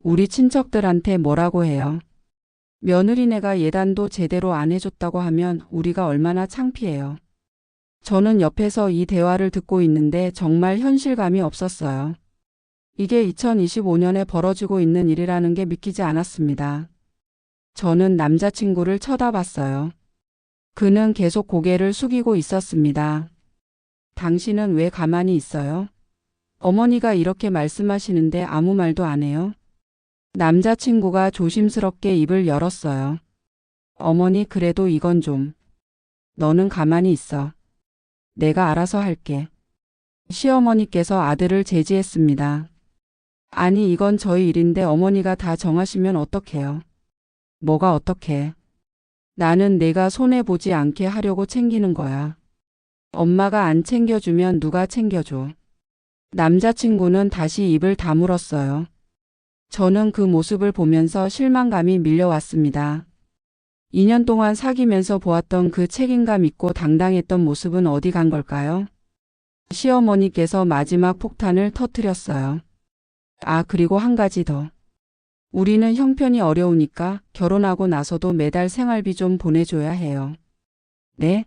S1: 우리 친척들한테 뭐라고 해요? 며느리네가 예단도 제대로 안 해줬다고 하면 우리가 얼마나 창피해요. 저는 옆에서 이 대화를 듣고 있는데 정말 현실감이 없었어요. 이게 2025년에 벌어지고 있는 일이라는 게 믿기지 않았습니다. 저는 남자친구를 쳐다봤어요. 그는 계속 고개를 숙이고 있었습니다. 당신은 왜 가만히 있어요? 어머니가 이렇게 말씀하시는데 아무 말도 안 해요? 남자친구가 조심스럽게 입을 열었어요. 어머니, 그래도 이건 좀. 너는 가만히 있어. 내가 알아서 할게. 시어머니께서 아들을 제지했습니다. 아니, 이건 저희 일인데 어머니가 다 정하시면 어떡해요? 뭐가 어떡해? 나는 내가 손해보지 않게 하려고 챙기는 거야. 엄마가 안 챙겨주면 누가 챙겨줘? 남자친구는 다시 입을 다물었어요. 저는 그 모습을 보면서 실망감이 밀려왔습니다. 2년 동안 사귀면서 보았던 그 책임감 있고 당당했던 모습은 어디 간 걸까요? 시어머니께서 마지막 폭탄을 터뜨렸어요. 아, 그리고 한 가지 더. 우리는 형편이 어려우니까 결혼하고 나서도 매달 생활비 좀 보내줘야 해요. 네?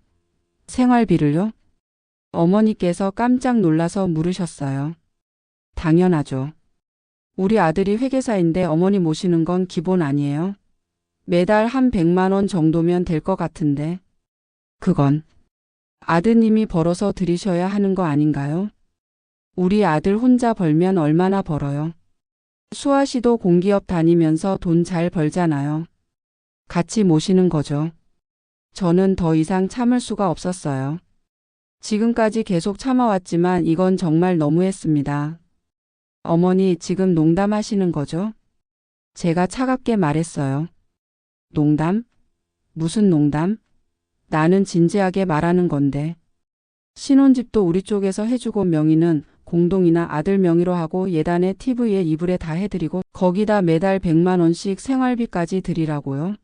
S1: 생활비를요? 어머니께서 깜짝 놀라서 물으셨어요. 당연하죠. 우리 아들이 회계사인데 어머니 모시는 건 기본 아니에요? 매달 한 100만 원 정도면 될 것 같은데. 그건 아드님이 벌어서 드리셔야 하는 거 아닌가요? 우리 아들 혼자 벌면 얼마나 벌어요? 수아 씨도 공기업 다니면서 돈 잘 벌잖아요. 같이 모시는 거죠. 저는 더 이상 참을 수가 없었어요. 지금까지 계속 참아왔지만 이건 정말 너무했습니다. 어머니, 지금 농담하시는 거죠? 제가 차갑게 말했어요. 농담? 무슨 농담? 나는 진지하게 말하는 건데. 신혼집도 우리 쪽에서 해주고 명의는 공동이나 아들 명의로 하고 예단에 TV에 이불에 다 해드리고 거기다 매달 100만 원씩 생활비까지 드리라고요.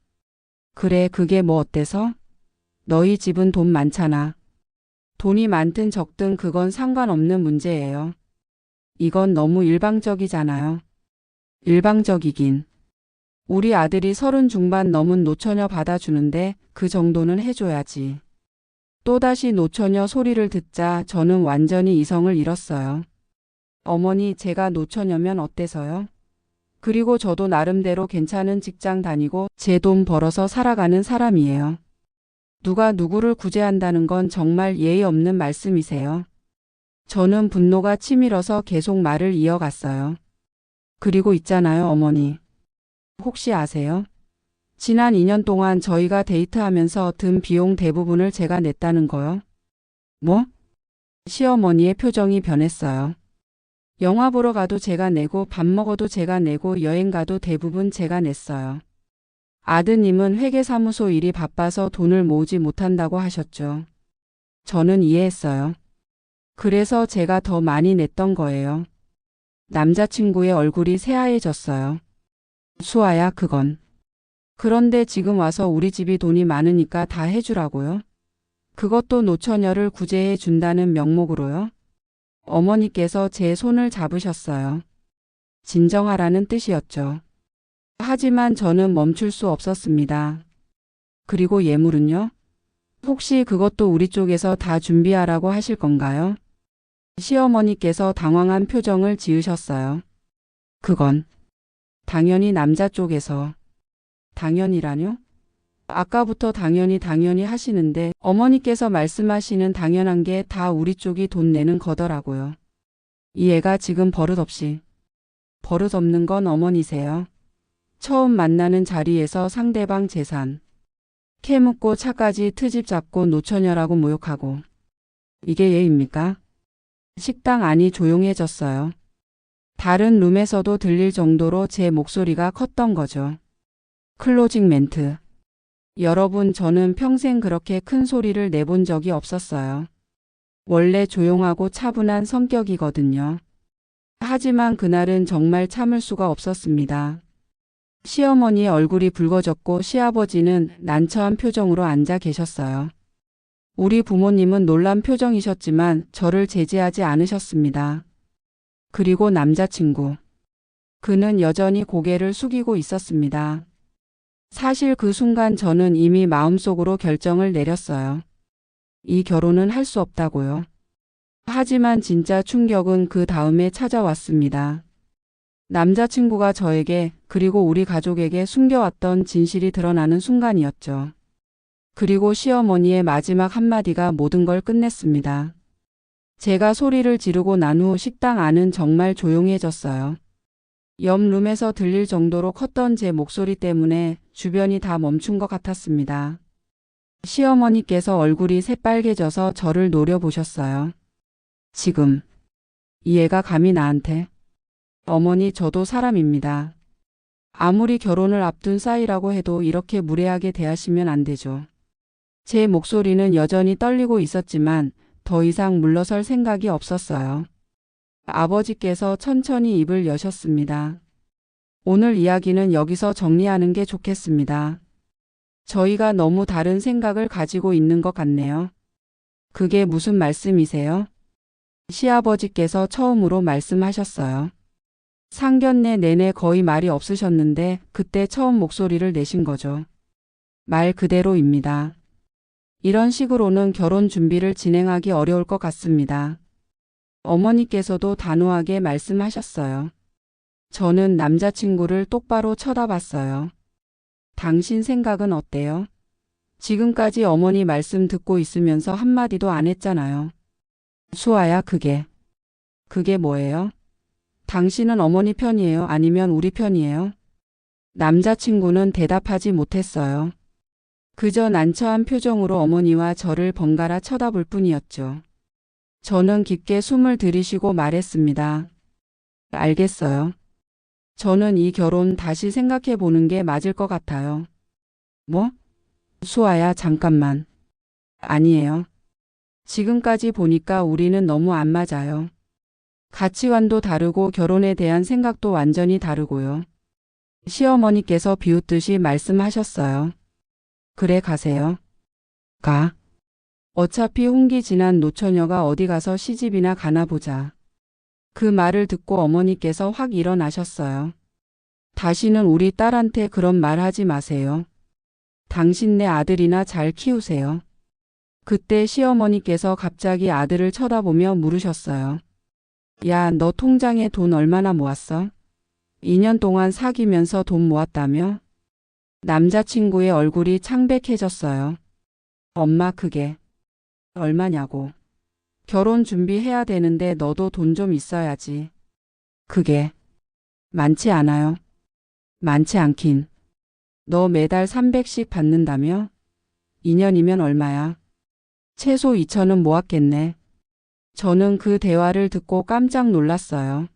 S1: 그래, 그게 뭐 어때서? 너희 집은 돈 많잖아. 돈이 많든 적든 그건 상관없는 문제예요. 이건 너무 일방적이잖아요. 일방적이긴. 우리 아들이 30 중반 넘은 노처녀 받아주는데 그 정도는 해줘야지. 또다시 노처녀 소리를 듣자 저는 완전히 이성을 잃었어요. 어머니, 제가 노처녀면 어때서요? 그리고 저도 나름대로 괜찮은 직장 다니고 제 돈 벌어서 살아가는 사람이에요. 누가 누구를 구제한다는 건 정말 예의 없는 말씀이세요. 저는 분노가 치밀어서 계속 말을 이어갔어요. 그리고 있잖아요, 어머니. 혹시 아세요? 지난 2년 동안 저희가 데이트하면서 든 비용 대부분을 제가 냈다는 거요. 뭐? 시어머니의 표정이 변했어요. 영화 보러 가도 제가 내고 밥 먹어도 제가 내고 여행 가도 대부분 제가 냈어요. 아드님은 회계사무소 일이 바빠서 돈을 모으지 못한다고 하셨죠. 저는 이해했어요. 그래서 제가 더 많이 냈던 거예요. 남자친구의 얼굴이 새하얘졌어요. 수아야, 그건. 그런데 지금 와서 우리 집이 돈이 많으니까 다 해주라고요? 그것도 노처녀를 구제해 준다는 명목으로요? 어머니께서 제 손을 잡으셨어요. 진정하라는 뜻이었죠. 하지만 저는 멈출 수 없었습니다. 그리고 예물은요? 혹시 그것도 우리 쪽에서 다 준비하라고 하실 건가요? 시어머니께서 당황한 표정을 지으셨어요. 그건 당연히 남자 쪽에서. 당연이라뇨? 아까부터 당연히 하시는데 어머니께서 말씀하시는 당연한 게 다 우리 쪽이 돈 내는 거더라고요. 이 애가 지금 버릇없이. 버릇없는 건 어머니세요. 처음 만나는 자리에서 상대방 재산. 캐묻고 차까지 트집 잡고 노처녀라고 모욕하고. 이게 예입니까? 식당 안이 조용해졌어요. 다른 룸에서도 들릴 정도로 제 목소리가 컸던 거죠. 클로징 멘트. 여러분, 저는 평생 그렇게 큰 소리를 내본 적이 없었어요. 원래 조용하고 차분한 성격이거든요. 하지만 그날은 정말 참을 수가 없었습니다. 시어머니의 얼굴이 붉어졌고 시아버지는 난처한 표정으로 앉아 계셨어요. 우리 부모님은 놀란 표정이셨지만 저를 제지하지 않으셨습니다. 그리고 남자친구. 그는 여전히 고개를 숙이고 있었습니다. 사실 그 순간 저는 이미 마음속으로 결정을 내렸어요. 이 결혼은 할 수 없다고요. 하지만 진짜 충격은 그 다음에 찾아왔습니다. 남자친구가 저에게 그리고 우리 가족에게 숨겨왔던 진실이 드러나는 순간이었죠. 그리고 시어머니의 마지막 한마디가 모든 걸 끝냈습니다. 제가 소리를 지르고 난 후 식당 안은 정말 조용해졌어요. 옆 룸에서 들릴 정도로 컸던 제 목소리 때문에 주변이 다 멈춘 것 같았습니다. 시어머니께서 얼굴이 새빨개져서 저를 노려보셨어요. 지금 이 애가 감히 나한테. 어머니, 저도 사람입니다. 아무리 결혼을 앞둔 사이라고 해도 이렇게 무례하게 대하시면 안 되죠. 제 목소리는 여전히 떨리고 있었지만 더 이상 물러설 생각이 없었어요. 아버지께서 천천히 입을 여셨습니다. 오늘 이야기는 여기서 정리하는 게 좋겠습니다. 저희가 너무 다른 생각을 가지고 있는 것 같네요. 그게 무슨 말씀이세요? 시아버지께서 처음으로 말씀하셨어요. 상견례 내내 거의 말이 없으셨는데 그때 처음 목소리를 내신 거죠. 말 그대로입니다. 이런 식으로는 결혼 준비를 진행하기 어려울 것 같습니다. 어머니께서도 단호하게 말씀하셨어요. 저는 남자친구를 똑바로 쳐다봤어요. 당신 생각은 어때요? 지금까지 어머니 말씀 듣고 있으면서 한마디도 안 했잖아요. 수아야, 그게 뭐예요? 당신은 어머니 편이에요? 아니면 우리 편이에요? 남자친구는 대답하지 못했어요. 그저 난처한 표정으로 어머니와 저를 번갈아 쳐다볼 뿐이었죠. 저는 깊게 숨을 들이쉬고 말했습니다. 알겠어요. 저는 이 결혼 다시 생각해 보는 게 맞을 것 같아요. 뭐? 수아야, 잠깐만. 아니에요. 지금까지 보니까 우리는 너무 안 맞아요. 가치관도 다르고 결혼에 대한 생각도 완전히 다르고요. 시어머니께서 비웃듯이 말씀하셨어요. 그래 가세요. 가. 어차피 홍기 지난 노처녀가 어디 가서 시집이나 가나 보자. 그 말을 듣고 어머니께서 확 일어나셨어요. 다시는 우리 딸한테 그런 말 하지 마세요. 당신네 아들이나 잘 키우세요. 그때 시어머니께서 갑자기 아들을 쳐다보며 물으셨어요. 야, 너 통장에 돈 얼마나 모았어? 2년 동안 사귀면서 돈 모았다며? 남자친구의 얼굴이 창백해졌어요. 엄마 그게 얼마냐고. 결혼 준비해야 되는데 너도 돈 좀 있어야지. 그게 많지 않아요. 많지 않긴. 너 매달 300씩 받는다며? 2년이면 얼마야? 최소 2천은 모았겠네. 저는 그 대화를 듣고 깜짝 놀랐어요.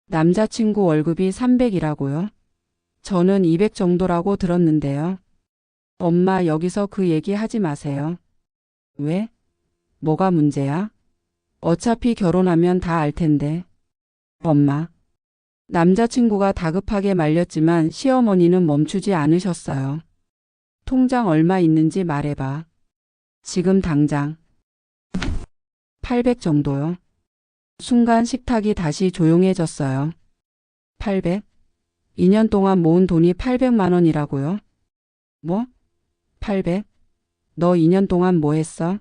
S1: 남자친구 월급이 300이라고요? 저는 200 정도라고 들었는데요. 엄마 여기서 그 얘기 하지 마세요. 왜? 뭐가 문제야? 어차피 결혼하면 다 알 텐데. 엄마. 남자친구가 다급하게 말렸지만 시어머니는 멈추지 않으셨어요. 통장 얼마 있는지 말해봐. 지금 당장. 800 정도요. 순간 식탁이 다시 조용해졌어요. 800? 2년 동안 모은 돈이 800만 원이라고요? 뭐? 800? 너 2년 동안 뭐 했어?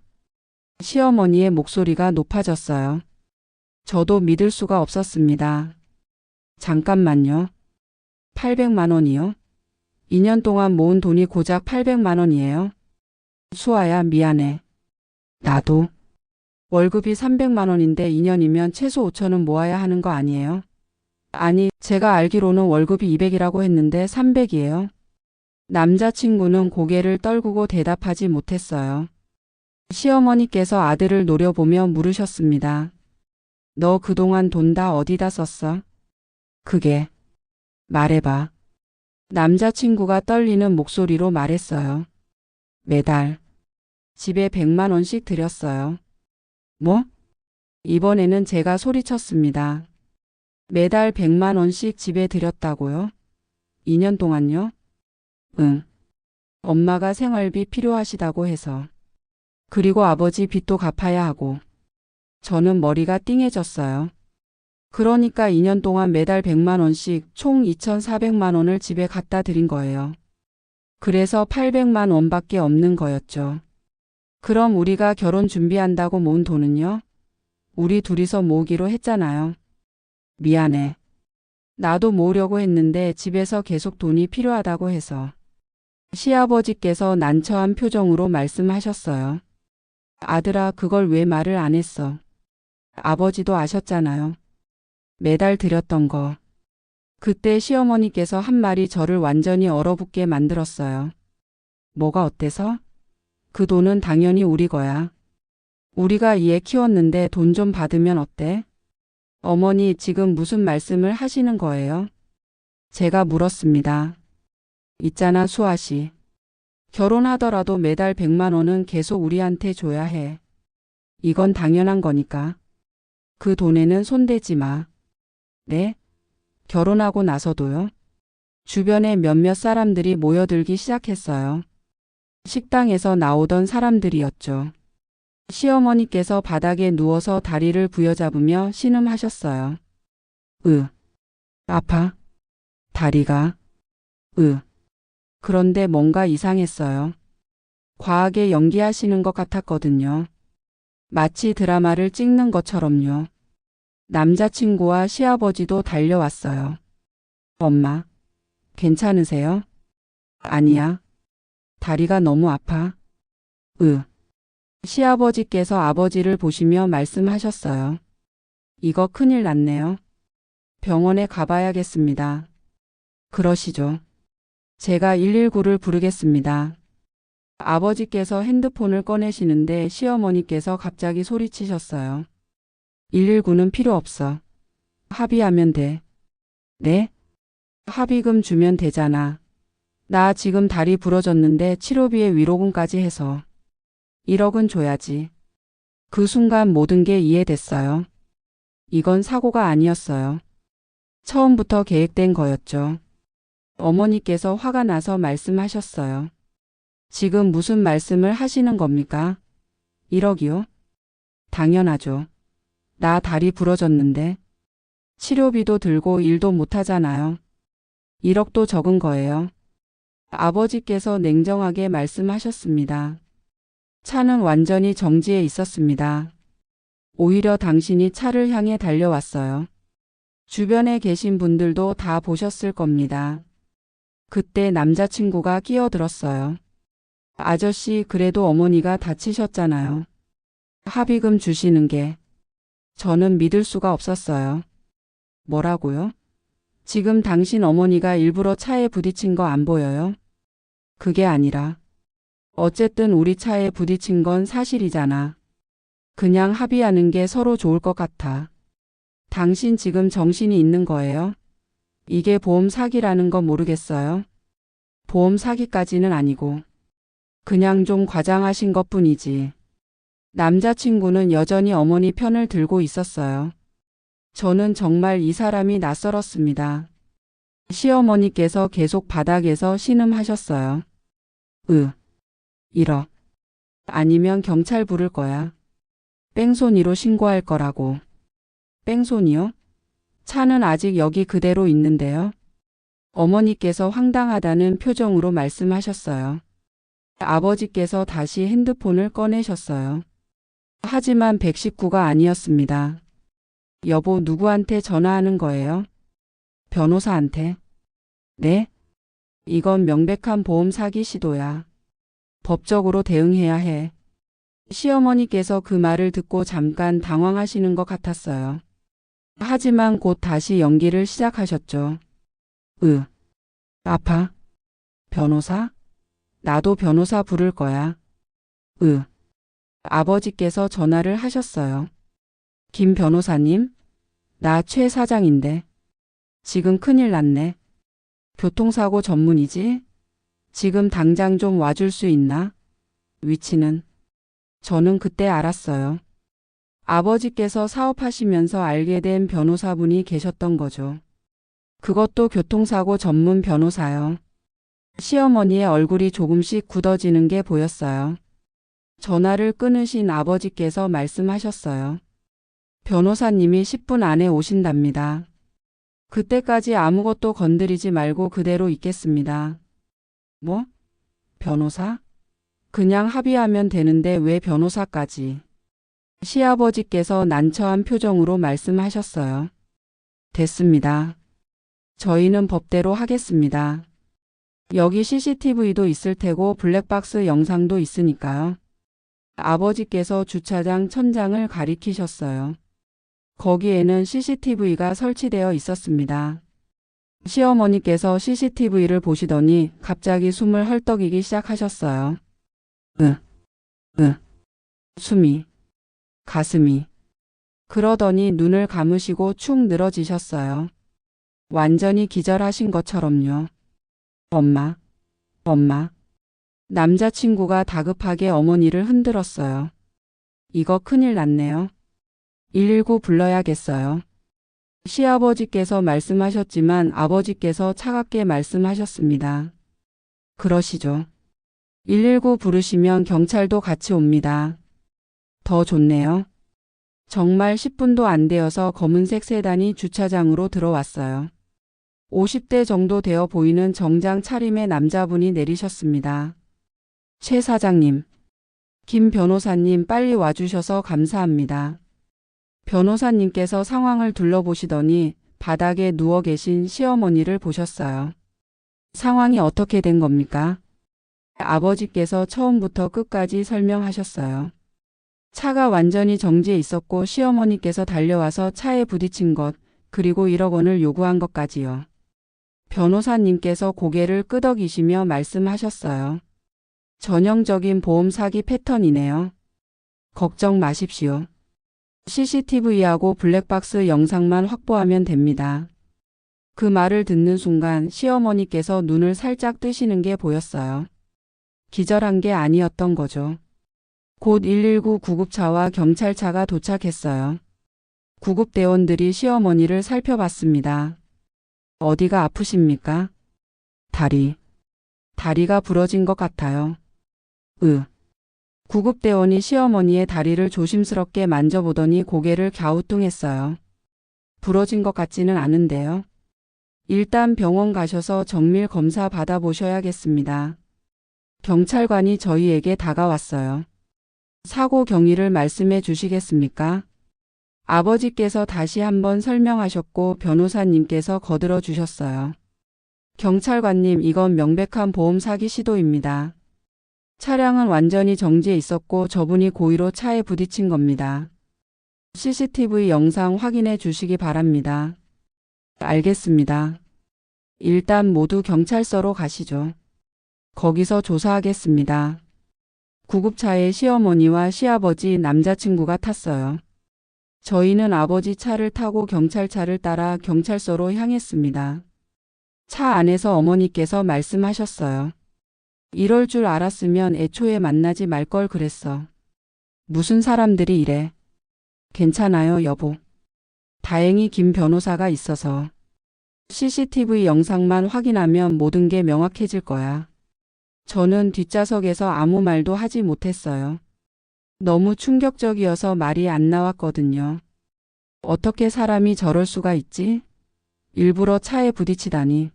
S1: 시어머니의 목소리가 높아졌어요. 저도 믿을 수가 없었습니다. 잠깐만요. 800만 원이요? 2년 동안 모은 돈이 고작 800만 원이에요? 수아야 미안해. 나도. 월급이 300만 원인데 2년이면 최소 5천은 모아야 하는 거 아니에요? 아니, 제가 알기로는 월급이 200이라고 했는데 300이에요. 남자친구는 고개를 떨구고 대답하지 못했어요. 시어머니께서 아들을 노려보며 물으셨습니다. 너 그동안 돈 다 어디다 썼어? 그게. 말해봐. 남자친구가 떨리는 목소리로 말했어요. 매달. 집에 100만 원씩 드렸어요. 뭐? 이번에는 제가 소리쳤습니다. 매달 100만 원씩 집에 드렸다고요? 2년 동안요? 응. 엄마가 생활비 필요하시다고 해서. 그리고 아버지 빚도 갚아야 하고. 저는 머리가 띵해졌어요. 그러니까 2년 동안 매달 100만 원씩 총 2,400만 원을 집에 갖다 드린 거예요. 그래서 800만 원밖에 없는 거였죠. 그럼 우리가 결혼 준비한다고 모은 돈은요? 우리 둘이서 모으기로 했잖아요. 미안해. 나도 모으려고 했는데 집에서 계속 돈이 필요하다고 해서. 시아버지께서 난처한 표정으로 말씀하셨어요. 아들아, 그걸 왜 말을 안 했어? 아버지도 아셨잖아요. 매달 드렸던 거. 그때 시어머니께서 한 말이 저를 완전히 얼어붙게 만들었어요. 뭐가 어때서? 그 돈은 당연히 우리 거야. 우리가 이 애 키웠는데 돈 좀 받으면 어때? 어머니 지금 무슨 말씀을 하시는 거예요? 제가 물었습니다. 있잖아 수아 씨. 결혼하더라도 매달 100만 원은 계속 우리한테 줘야 해. 이건 당연한 거니까. 그 돈에는 손대지 마. 네? 결혼하고 나서도요? 주변에 몇몇 사람들이 모여들기 시작했어요. 식당에서 나오던 사람들이었죠. 시어머니께서 바닥에 누워서 다리를 부여잡으며 신음하셨어요. 아파. 다리가. 그런데 뭔가 이상했어요. 과하게 연기하시는 것 같았거든요. 마치 드라마를 찍는 것처럼요. 남자친구와 시아버지도 달려왔어요. 엄마, 괜찮으세요? 아니야. 다리가 너무 아파. 시아버지께서 아버지를 보시며 말씀하셨어요. 이거 큰일 났네요. 병원에 가봐야겠습니다. 그러시죠. 제가 119를 부르겠습니다. 아버지께서 핸드폰을 꺼내시는데 시어머니께서 갑자기 소리치셨어요. 119는 필요 없어. 합의하면 돼. 네? 합의금 주면 되잖아. 나 지금 다리 부러졌는데 치료비에 위로금까지 해서. 1억은 줘야지. 그 순간 모든 게 이해됐어요. 이건 사고가 아니었어요. 처음부터 계획된 거였죠. 어머니께서 화가 나서 말씀하셨어요. 지금 무슨 말씀을 하시는 겁니까? 1억이요? 당연하죠. 나 다리 부러졌는데. 치료비도 들고 일도 못하잖아요. 1억도 적은 거예요. 아버지께서 냉정하게 말씀하셨습니다. 차는 완전히 정지해 있었습니다. 오히려 당신이 차를 향해 달려왔어요. 주변에 계신 분들도 다 보셨을 겁니다. 그때 남자친구가 끼어들었어요. 아저씨, 그래도 어머니가 다치셨잖아요. 합의금 주시는 게. 저는 믿을 수가 없었어요. 뭐라고요? 지금 당신 어머니가 일부러 차에 부딪힌 거 안 보여요? 그게 아니라. 어쨌든 우리 차에 부딪힌 건 사실이잖아. 그냥 합의하는 게 서로 좋을 것 같아. 당신 지금 정신이 있는 거예요? 이게 보험 사기라는 거 모르겠어요? 보험 사기까지는 아니고. 그냥 좀 과장하신 것 뿐이지. 남자친구는 여전히 어머니 편을 들고 있었어요. 저는 정말 이 사람이 낯설었습니다. 시어머니께서 계속 바닥에서 신음하셨어요. 1억. 아니면 경찰 부를 거야. 뺑소니로 신고할 거라고. 뺑소니요? 차는 아직 여기 그대로 있는데요. 어머니께서 황당하다는 표정으로 말씀하셨어요. 아버지께서 다시 핸드폰을 꺼내셨어요. 하지만 119가 아니었습니다. 여보, 누구한테 전화하는 거예요? 변호사한테. 네? 이건 명백한 보험 사기 시도야. 법적으로 대응해야 해. 시어머니께서 그 말을 듣고 잠깐 당황하시는 것 같았어요. 하지만 곧 다시 연기를 시작하셨죠. 아파? 변호사? 나도 변호사 부를 거야. 아버지께서 전화를 하셨어요. 김 변호사님? 나 최 사장인데. 지금 큰일 났네. 교통사고 전문이지? 지금 당장 좀 와줄 수 있나? 위치는? 저는 그때 알았어요. 아버지께서 사업하시면서 알게 된 변호사분이 계셨던 거죠. 그것도 교통사고 전문 변호사요. 시어머니의 얼굴이 조금씩 굳어지는 게 보였어요. 전화를 끊으신 아버지께서 말씀하셨어요. 변호사님이 10분 안에 오신답니다. 그때까지 아무것도 건드리지 말고 그대로 있겠습니다. 뭐? 변호사? 그냥 합의하면 되는데 왜 변호사까지? 시아버지께서 난처한 표정으로 말씀하셨어요. 됐습니다. 저희는 법대로 하겠습니다. 여기 CCTV도 있을 테고 블랙박스 영상도 있으니까요. 아버지께서 주차장 천장을 가리키셨어요. 거기에는 CCTV가 설치되어 있었습니다. 시어머니께서 CCTV를 보시더니 갑자기 숨을 헐떡이기 시작하셨어요. 숨이, 가슴이. 그러더니 눈을 감으시고 축 늘어지셨어요. 완전히 기절하신 것처럼요. 엄마. 남자친구가 다급하게 어머니를 흔들었어요. 이거 큰일 났네요. 119 불러야겠어요. 시아버지께서 말씀하셨지만 아버지께서 차갑게 말씀하셨습니다. 그러시죠. 119 부르시면 경찰도 같이 옵니다. 더 좋네요. 정말 10분도 안 되어서 검은색 세단이 주차장으로 들어왔어요. 50대 정도 되어 보이는 정장 차림의 남자분이 내리셨습니다. 최 사장님, 김 변호사님 빨리 와주셔서 감사합니다. 변호사님께서 상황을 둘러보시더니 바닥에 누워 계신 시어머니를 보셨어요. 상황이 어떻게 된 겁니까? 아버지께서 처음부터 끝까지 설명하셨어요. 차가 완전히 정지해 있었고 시어머니께서 달려와서 차에 부딪힌 것, 그리고 1억 원을 요구한 것까지요. 변호사님께서 고개를 끄덕이시며 말씀하셨어요. 전형적인 보험 사기 패턴이네요. 걱정 마십시오. CCTV하고 블랙박스 영상만 확보하면 됩니다. 그 말을 듣는 순간 시어머니께서 눈을 살짝 뜨시는 게 보였어요. 기절한 게 아니었던 거죠. 곧 119 구급차와 경찰차가 도착했어요. 구급대원들이 시어머니를 살펴봤습니다. 어디가 아프십니까? 다리가 부러진 것 같아요. 구급대원이 시어머니의 다리를 조심스럽게 만져보더니 고개를 갸우뚱했어요. 부러진 것 같지는 않은데요. 일단 병원 가셔서 정밀 검사 받아보셔야겠습니다. 경찰관이 저희에게 다가왔어요. 사고 경위를 말씀해 주시겠습니까? 아버지께서 다시 한번 설명하셨고 변호사님께서 거들어 주셨어요. 경찰관님, 이건 명백한 보험 사기 시도입니다. 차량은 완전히 정지해 있었고 저분이 고의로 차에 부딪힌 겁니다. CCTV 영상 확인해 주시기 바랍니다. 알겠습니다. 일단 모두 경찰서로 가시죠. 거기서 조사하겠습니다. 구급차에 시어머니와 시아버지 남자친구가 탔어요. 저희는 아버지 차를 타고 경찰차를 따라 경찰서로 향했습니다. 차 안에서 어머니께서 말씀하셨어요. 이럴 줄 알았으면 애초에 만나지 말 걸 그랬어. 무슨 사람들이 이래. 괜찮아요, 여보. 다행히 김 변호사가 있어서. CCTV 영상만 확인하면 모든 게 명확해질 거야. 저는 뒷좌석에서 아무 말도 하지 못했어요. 너무 충격적이어서 말이 안 나왔거든요. 어떻게 사람이 저럴 수가 있지? 일부러 차에 부딪히다니.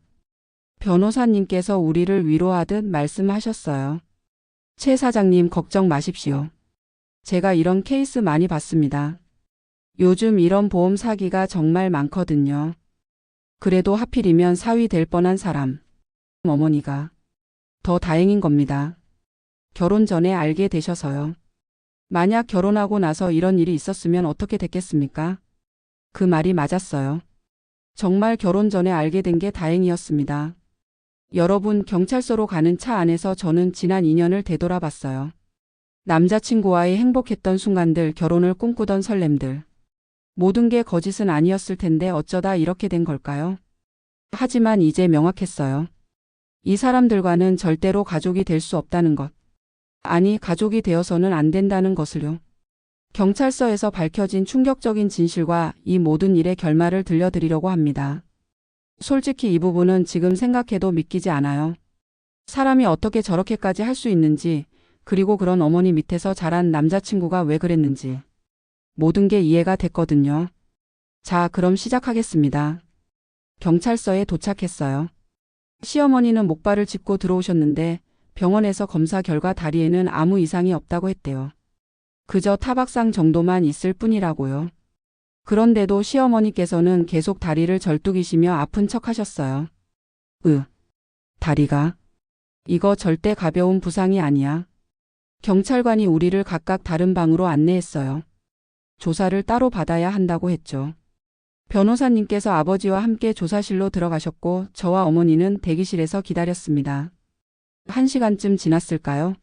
S1: 변호사님께서 우리를 위로하듯 말씀하셨어요. 최 사장님, 걱정 마십시오. 제가 이런 케이스 많이 봤습니다. 요즘 이런 보험 사기가 정말 많거든요. 그래도 하필이면 사위 될 뻔한 사람. 어머니가. 더 다행인 겁니다. 결혼 전에 알게 되셔서요. 만약 결혼하고 나서 이런 일이 있었으면 어떻게 됐겠습니까? 그 말이 맞았어요. 정말 결혼 전에 알게 된 게 다행이었습니다. 여러분, 경찰서로 가는 차 안에서 저는 지난 2년을 되돌아봤어요. 남자친구와의 행복했던 순간들, 결혼을 꿈꾸던 설렘들. 모든 게 거짓은 아니었을 텐데 어쩌다 이렇게 된 걸까요? 하지만 이제 명확했어요. 이 사람들과는 절대로 가족이 될 수 없다는 것. 아니, 가족이 되어서는 안 된다는 것을요. 경찰서에서 밝혀진 충격적인 진실과 이 모든 일의 결말을 들려드리려고 합니다. 솔직히 이 부분은 지금 생각해도 믿기지 않아요. 사람이 어떻게 저렇게까지 할 수 있는지, 그리고 그런 어머니 밑에서 자란 남자친구가 왜 그랬는지. 모든 게 이해가 됐거든요. 자, 그럼 시작하겠습니다. 경찰서에 도착했어요. 시어머니는 목발을 짚고 들어오셨는데 병원에서 검사 결과 다리에는 아무 이상이 없다고 했대요. 그저 타박상 정도만 있을 뿐이라고요. 그런데도 시어머니께서는 계속 다리를 절뚝이시며 아픈 척 하셨어요. 다리가. 이거 절대 가벼운 부상이 아니야. 경찰관이 우리를 각각 다른 방으로 안내했어요. 조사를 따로 받아야 한다고 했죠. 변호사님께서 아버지와 함께 조사실로 들어가셨고 저와 어머니는 대기실에서 기다렸습니다. 1시간쯤 지났을까요?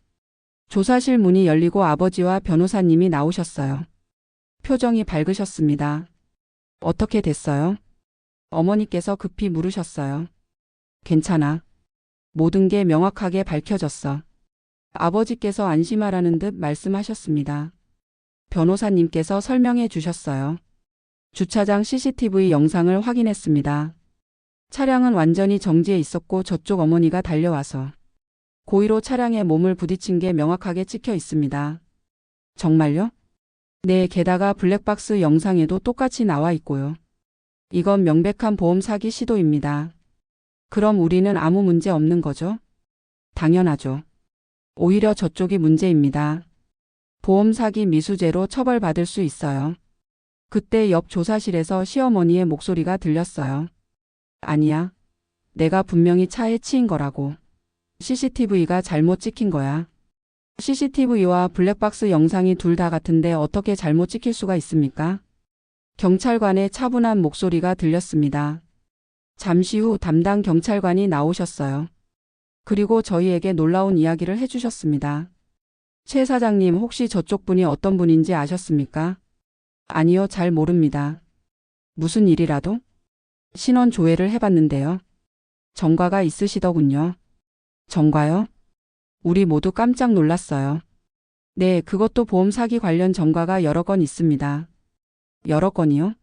S1: 조사실 문이 열리고 아버지와 변호사님이 나오셨어요. 표정이 밝으셨습니다. 어떻게 됐어요? 어머니께서 급히 물으셨어요. 괜찮아. 모든 게 명확하게 밝혀졌어. 아버지께서 안심하라는 듯 말씀하셨습니다. 변호사님께서 설명해 주셨어요. 주차장 CCTV 영상을 확인했습니다. 차량은 완전히 정지해 있었고 저쪽 어머니가 달려와서 고의로 차량에 몸을 부딪힌 게 명확하게 찍혀 있습니다. 정말요? 네, 게다가 블랙박스 영상에도 똑같이 나와 있고요. 이건 명백한 보험 사기 시도입니다. 그럼 우리는 아무 문제 없는 거죠? 당연하죠. 오히려 저쪽이 문제입니다. 보험 사기 미수죄로 처벌받을 수 있어요. 그때 옆 조사실에서 시어머니의 목소리가 들렸어요. 아니야. 내가 분명히 차에 치인 거라고. CCTV가 잘못 찍힌 거야. CCTV와 블랙박스 영상이 둘 다 같은데 어떻게 잘못 찍힐 수가 있습니까? 경찰관의 차분한 목소리가 들렸습니다. 잠시 후 담당 경찰관이 나오셨어요. 그리고 저희에게 놀라운 이야기를 해주셨습니다. 최 사장님, 혹시 저쪽 분이 어떤 분인지 아셨습니까? 아니요, 잘 모릅니다. 무슨 일이라도? 신원 조회를 해봤는데요. 전과가 있으시더군요. 전과요? 우리 모두 깜짝 놀랐어요. 네, 그것도 보험 사기 관련 전과가 여러 건 있습니다. 여러 건이요?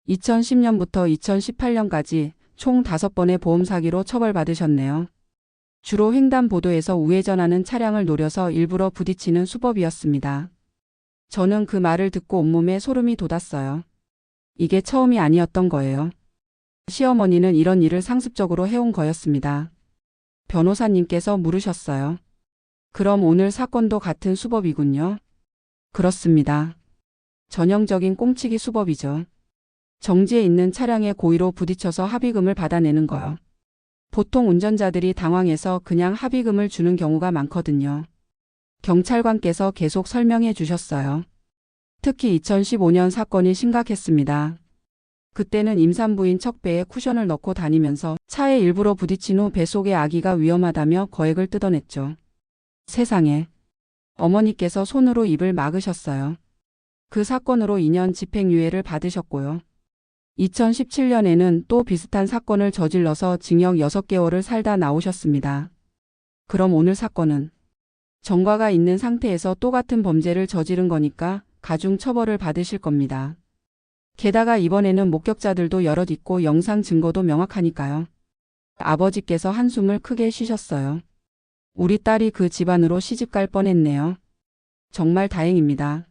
S1: 2010년부터 2018년까지 총 5번의 보험 사기로 처벌받으셨네요. 주로 횡단보도에서 우회전하는 차량을 노려서 일부러 부딪히는 수법이었습니다. 저는 그 말을 듣고 온몸에 소름이 돋았어요. 이게 처음이 아니었던 거예요. 시어머니는 이런 일을 상습적으로 해온 거였습니다. 변호사님께서 물으셨어요. 그럼 오늘 사건도 같은 수법이군요. 그렇습니다. 전형적인 꽁치기 수법이죠. 정지에 있는 차량에 고의로 부딪혀서 합의금을 받아내는 거요. 보통 운전자들이 당황해서 그냥 합의금을 주는 경우가 많거든요. 경찰관께서 계속 설명해 주셨어요. 특히 2015년 사건이 심각했습니다. 그때는 임산부인 척배에 쿠션을 넣고 다니면서 차에 일부러 부딪힌 후 배 속의 아기가 위험하다며 거액을 뜯어냈죠. 세상에. 어머니께서 손으로 입을 막으셨어요. 그 사건으로 2년 집행유예를 받으셨고요. 2017년에는 또 비슷한 사건을 저질러서 징역 6개월을 살다 나오셨습니다. 그럼 오늘 사건은 전과가 있는 상태에서 또 같은 범죄를 저지른 거니까 가중 처벌을 받으실 겁니다. 게다가 이번에는 목격자들도 여럿 있고 영상 증거도 명확하니까요. 아버지께서 한숨을 크게 쉬셨어요. 우리 딸이 그 집안으로 시집갈 뻔했네요. 정말 다행입니다.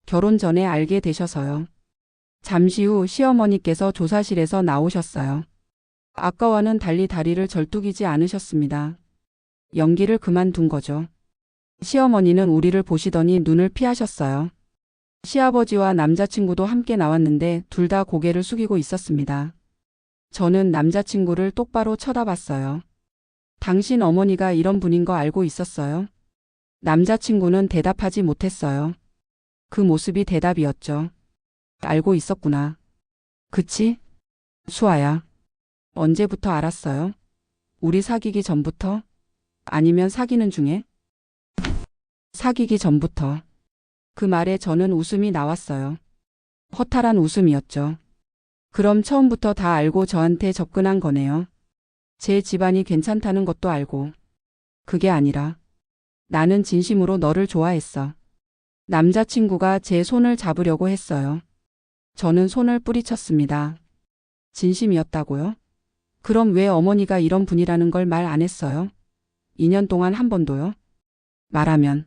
S1: 결혼 전에 알게 되셔서요. 잠시 후 시어머니께서 조사실에서 나오셨어요. 아까와는 달리 다리를 절뚝이지 않으셨습니다. 연기를 그만둔 거죠. 시어머니는 우리를 보시더니 눈을 피하셨어요. 시아버지와 남자친구도 함께 나왔는데 둘 다 고개를 숙이고 있었습니다. 저는 남자친구를 똑바로 쳐다봤어요. 당신 어머니가 이런 분인 거 알고 있었어요? 남자친구는 대답하지 못했어요. 그 모습이 대답이었죠. 알고 있었구나. 그치? 수아야. 언제부터 알았어요? 우리 사귀기 전부터? 아니면 사귀는 중에? 사귀기 전부터. 그 말에 저는 웃음이 나왔어요. 허탈한 웃음이었죠. 그럼 처음부터 다 알고 저한테 접근한 거네요. 제 집안이 괜찮다는 것도 알고. 그게 아니라 나는 진심으로 너를 좋아했어. 남자친구가 제 손을 잡으려고 했어요. 저는 손을 뿌리쳤습니다. 진심이었다고요? 그럼 왜 어머니가 이런 분이라는 걸 말 안 했어요? 2년 동안 한 번도요? 말하면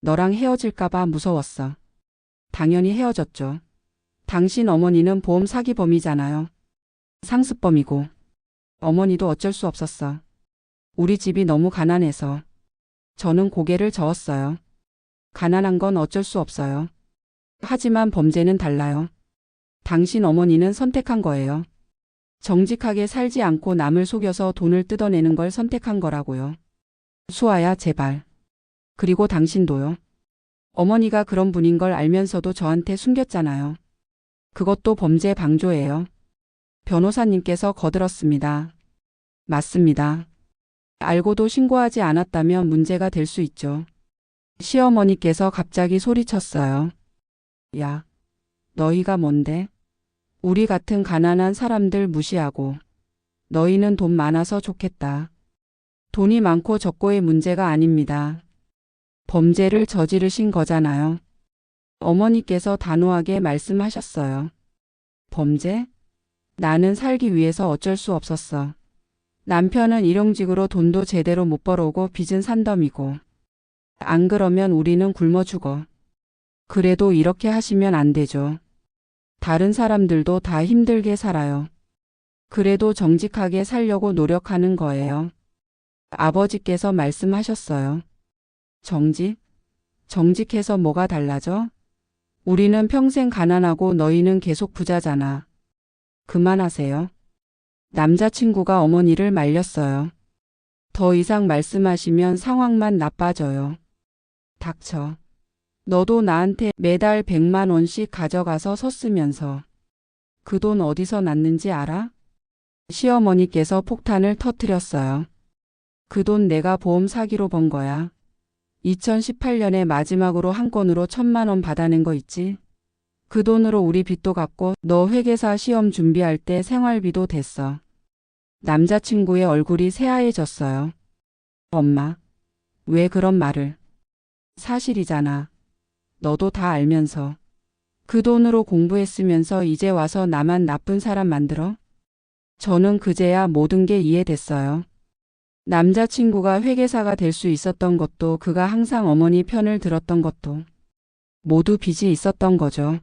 S1: 너랑 헤어질까봐 무서웠어. 당연히 헤어졌죠. 당신 어머니는 보험 사기범이잖아요. 상습범이고. 어머니도 어쩔 수 없었어. 우리 집이 너무 가난해서. 저는 고개를 저었어요. 가난한 건 어쩔 수 없어요. 하지만 범죄는 달라요. 당신 어머니는 선택한 거예요. 정직하게 살지 않고 남을 속여서 돈을 뜯어내는 걸 선택한 거라고요. 수아야, 제발. 그리고 당신도요. 어머니가 그런 분인 걸 알면서도 저한테 숨겼잖아요. 그것도 범죄 방조예요. 변호사님께서 거들었습니다. 맞습니다. 알고도 신고하지 않았다면 문제가 될 수 있죠. 시어머니께서 갑자기 소리쳤어요. 야, 너희가 뭔데? 우리 같은 가난한 사람들 무시하고. 너희는 돈 많아서 좋겠다. 돈이 많고 적고의 문제가 아닙니다. 범죄를 저지르신 거잖아요. 어머니께서 단호하게 말씀하셨어요. 범죄? 나는 살기 위해서 어쩔 수 없었어. 남편은 일용직으로 돈도 제대로 못 벌어오고 빚은 산더미고. 안 그러면 우리는 굶어 죽어. 그래도 이렇게 하시면 안 되죠. 다른 사람들도 다 힘들게 살아요. 그래도 정직하게 살려고 노력하는 거예요. 아버지께서 말씀하셨어요. 정직? 정직해서 뭐가 달라져? 우리는 평생 가난하고 너희는 계속 부자잖아. 그만하세요. 남자친구가 어머니를 말렸어요. 더 이상 말씀하시면 상황만 나빠져요. 닥쳐. 너도 나한테 매달 100만 원씩 가져가서 썼으면서 그 돈 어디서 났는지 알아? 시어머니께서 폭탄을 터뜨렸어요. 그 돈 내가 보험 사기로 번 거야. 2018년에 마지막으로 한 건으로 1,000만 원 받아낸 거 있지? 그 돈으로 우리 빚도 갚고 너 회계사 시험 준비할 때 생활비도 됐어. 남자친구의 얼굴이 새하얘졌어요. 엄마, 왜 그런 말을? 사실이잖아. 너도 다 알면서. 그 돈으로 공부했으면서 이제 와서 나만 나쁜 사람 만들어? 저는 그제야 모든 게 이해됐어요. 남자친구가 회계사가 될 수 있었던 것도 그가 항상 어머니 편을 들었던 것도 모두 빚이 있었던 거죠.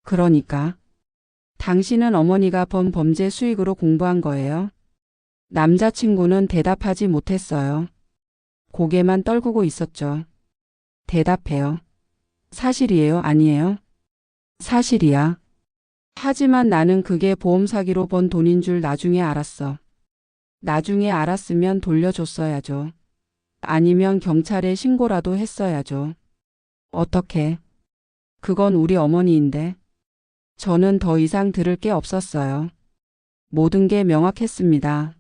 S1: 그러니까 당신은 어머니가 번 범죄 수익으로 공부한 거예요? 남자친구는 대답하지 못했어요. 고개만 떨구고 있었죠. 대답해요. 사실이에요? 아니에요? 사실이야. 하지만 나는 그게 보험 사기로 번 돈인 줄 나중에 알았어. 나중에 알았으면 돌려줬어야죠. 아니면 경찰에 신고라도 했어야죠. 어떻게? 그건 우리 어머니인데. 저는 더 이상 들을 게 없었어요. 모든 게 명확했습니다.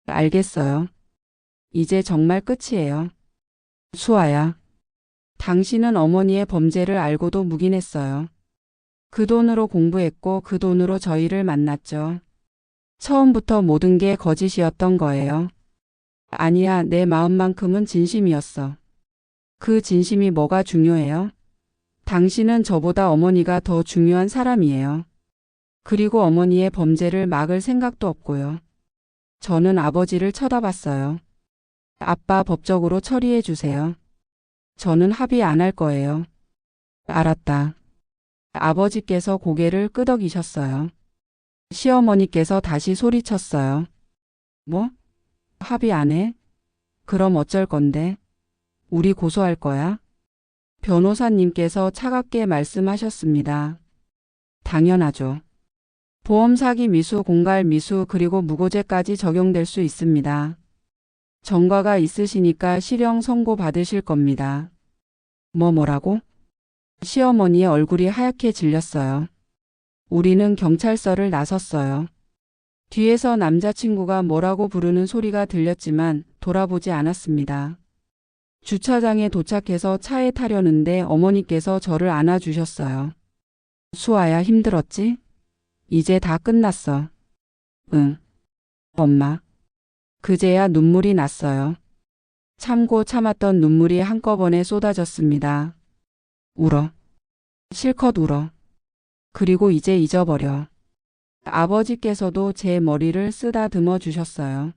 S1: 알겠어요. 이제 정말 끝이에요. 수아야. 당신은 어머니의 범죄를 알고도 묵인했어요. 그 돈으로 공부했고 그 돈으로 저희를 만났죠. 처음부터 모든 게 거짓이었던 거예요. 아니야, 내 마음만큼은 진심이었어. 그 진심이 뭐가 중요해요? 당신은 저보다 어머니가 더 중요한 사람이에요. 그리고 어머니의 범죄를 막을 생각도 없고요. 저는 아버지를 쳐다봤어요. 아빠 법적으로 처리해 주세요. 저는 합의 안 할 거예요. 알았다. 아버지께서 고개를 끄덕이셨어요. 시어머니께서 다시 소리쳤어요. 뭐? 합의 안 해? 그럼 어쩔 건데? 우리 고소할 거야? 변호사님께서 차갑게 말씀하셨습니다. 당연하죠. 보험 사기 미수, 공갈 미수 그리고 무고죄까지 적용될 수 있습니다. 전과가 있으시니까 실형 선고 받으실 겁니다. 뭐라고? 시어머니의 얼굴이 하얗게 질렸어요. 우리는 경찰서를 나섰어요. 뒤에서 남자친구가 뭐라고 부르는 소리가 들렸지만 돌아보지 않았습니다. 주차장에 도착해서 차에 타려는데 어머니께서 저를 안아주셨어요. 수아야, 힘들었지? 이제 다 끝났어. 응. 엄마. 그제야 눈물이 났어요. 참고 참았던 눈물이 한꺼번에 쏟아졌습니다. 울어. 실컷 울어. 그리고 이제 잊어버려. 아버지께서도 제 머리를 쓰다듬어 주셨어요.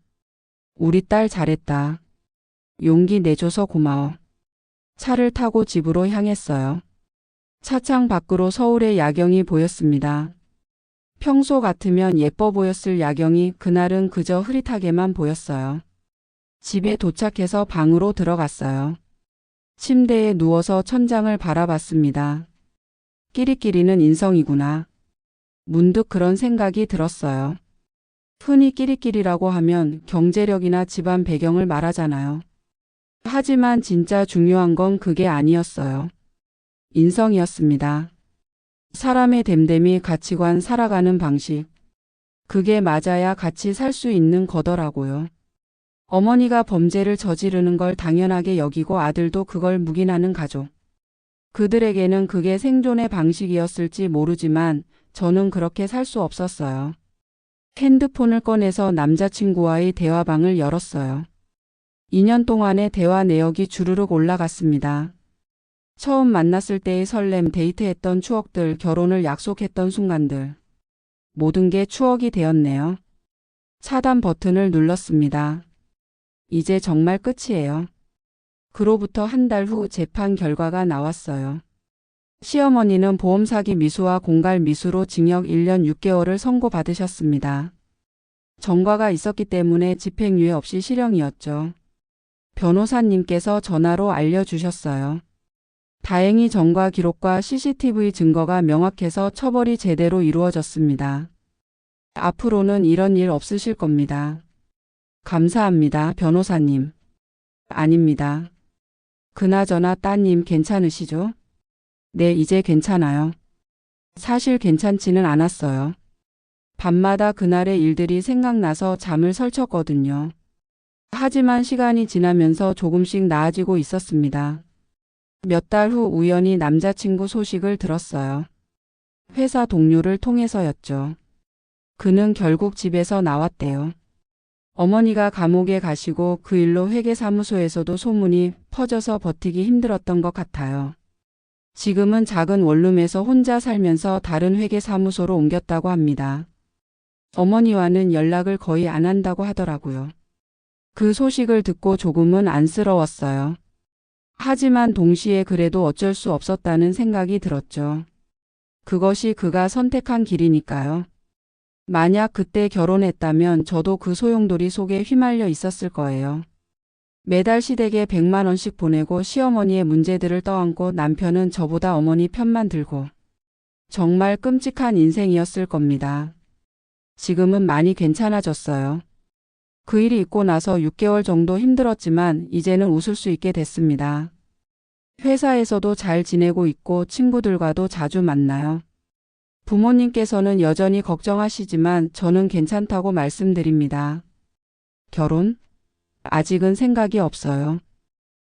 S1: 우리 딸 잘했다. 용기 내줘서 고마워. 차를 타고 집으로 향했어요. 차창 밖으로 서울의 야경이 보였습니다. 평소 같으면 예뻐 보였을 야경이 그날은 그저 흐릿하게만 보였어요. 집에 도착해서 방으로 들어갔어요. 침대에 누워서 천장을 바라봤습니다. 끼리끼리는 인성이구나. 문득 그런 생각이 들었어요. 흔히 끼리끼리라고 하면 경제력이나 집안 배경을 말하잖아요. 하지만 진짜 중요한 건 그게 아니었어요. 인성이었습니다. 사람의 됨됨이, 가치관, 살아가는 방식. 그게 맞아야 같이 살 수 있는 거더라고요. 어머니가 범죄를 저지르는 걸 당연하게 여기고 아들도 그걸 묵인하는 가족. 그들에게는 그게 생존의 방식이었을지 모르지만 저는 그렇게 살 수 없었어요. 핸드폰을 꺼내서 남자친구와의 대화방을 열었어요. 2년 동안의 대화 내역이 주르륵 올라갔습니다. 처음 만났을 때의 설렘, 데이트했던 추억들, 결혼을 약속했던 순간들. 모든 게 추억이 되었네요. 차단 버튼을 눌렀습니다. 이제 정말 끝이에요. 그로부터 한 달 후 재판 결과가 나왔어요. 시어머니는 보험 사기 미수와 공갈 미수로 징역 1년 6개월을 선고받으셨습니다. 전과가 있었기 때문에 집행유예 없이 실형이었죠. 변호사님께서 전화로 알려주셨어요. 다행히 전과 기록과 CCTV 증거가 명확해서 처벌이 제대로 이루어졌습니다. 앞으로는 이런 일 없으실 겁니다. 감사합니다, 변호사님. 아닙니다. 그나저나 따님 괜찮으시죠? 네, 이제 괜찮아요. 사실 괜찮지는 않았어요. 밤마다 그날의 일들이 생각나서 잠을 설쳤거든요. 하지만 시간이 지나면서 조금씩 나아지고 있었습니다. 몇 달 후 우연히 남자친구 소식을 들었어요. 회사 동료를 통해서였죠. 그는 결국 집에서 나왔대요. 어머니가 감옥에 가시고 그 일로 회계사무소에서도 소문이 퍼져서 버티기 힘들었던 것 같아요. 지금은 작은 원룸에서 혼자 살면서 다른 회계사무소로 옮겼다고 합니다. 어머니와는 연락을 거의 안 한다고 하더라고요. 그 소식을 듣고 조금은 안쓰러웠어요. 하지만 동시에 그래도 어쩔 수 없었다는 생각이 들었죠. 그것이 그가 선택한 길이니까요. 만약 그때 결혼했다면 저도 그 소용돌이 속에 휘말려 있었을 거예요. 매달 시댁에 100만 원씩 보내고 시어머니의 문제들을 떠안고 남편은 저보다 어머니 편만 들고 정말 끔찍한 인생이었을 겁니다. 지금은 많이 괜찮아졌어요. 그 일이 있고 나서 6개월 정도 힘들었지만 이제는 웃을 수 있게 됐습니다. 회사에서도 잘 지내고 있고 친구들과도 자주 만나요. 부모님께서는 여전히 걱정하시지만 저는 괜찮다고 말씀드립니다. 결혼? 아직은 생각이 없어요.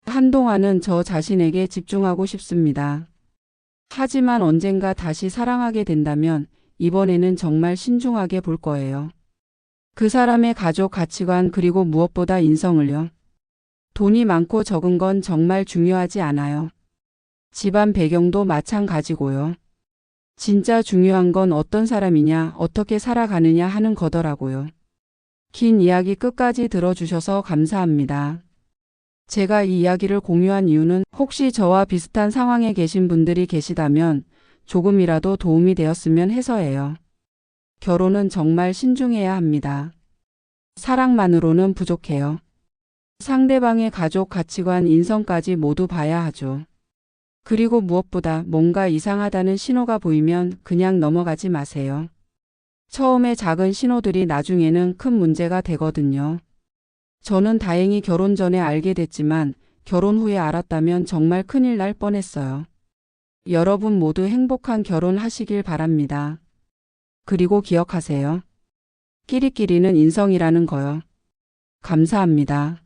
S1: 한동안은 저 자신에게 집중하고 싶습니다. 하지만 언젠가 다시 사랑하게 된다면 이번에는 정말 신중하게 볼 거예요. 그 사람의 가족 가치관 그리고 무엇보다 인성을요. 돈이 많고 적은 건 정말 중요하지 않아요. 집안 배경도 마찬가지고요. 진짜 중요한 건 어떤 사람이냐, 어떻게 살아가느냐 하는 거더라고요. 긴 이야기 끝까지 들어주셔서 감사합니다. 제가 이 이야기를 공유한 이유는 혹시 저와 비슷한 상황에 계신 분들이 계시다면 조금이라도 도움이 되었으면 해서예요. 결혼은 정말 신중해야 합니다. 사랑만으로는 부족해요. 상대방의 가족 가치관, 인성까지 모두 봐야 하죠. 그리고 무엇보다 뭔가 이상하다는 신호가 보이면 그냥 넘어가지 마세요. 처음에 작은 신호들이 나중에는 큰 문제가 되거든요. 저는 다행히 결혼 전에 알게 됐지만 결혼 후에 알았다면 정말 큰일 날 뻔했어요. 여러분 모두 행복한 결혼 하시길 바랍니다. 그리고 기억하세요. 끼리끼리는 인성이라는 거요. 감사합니다.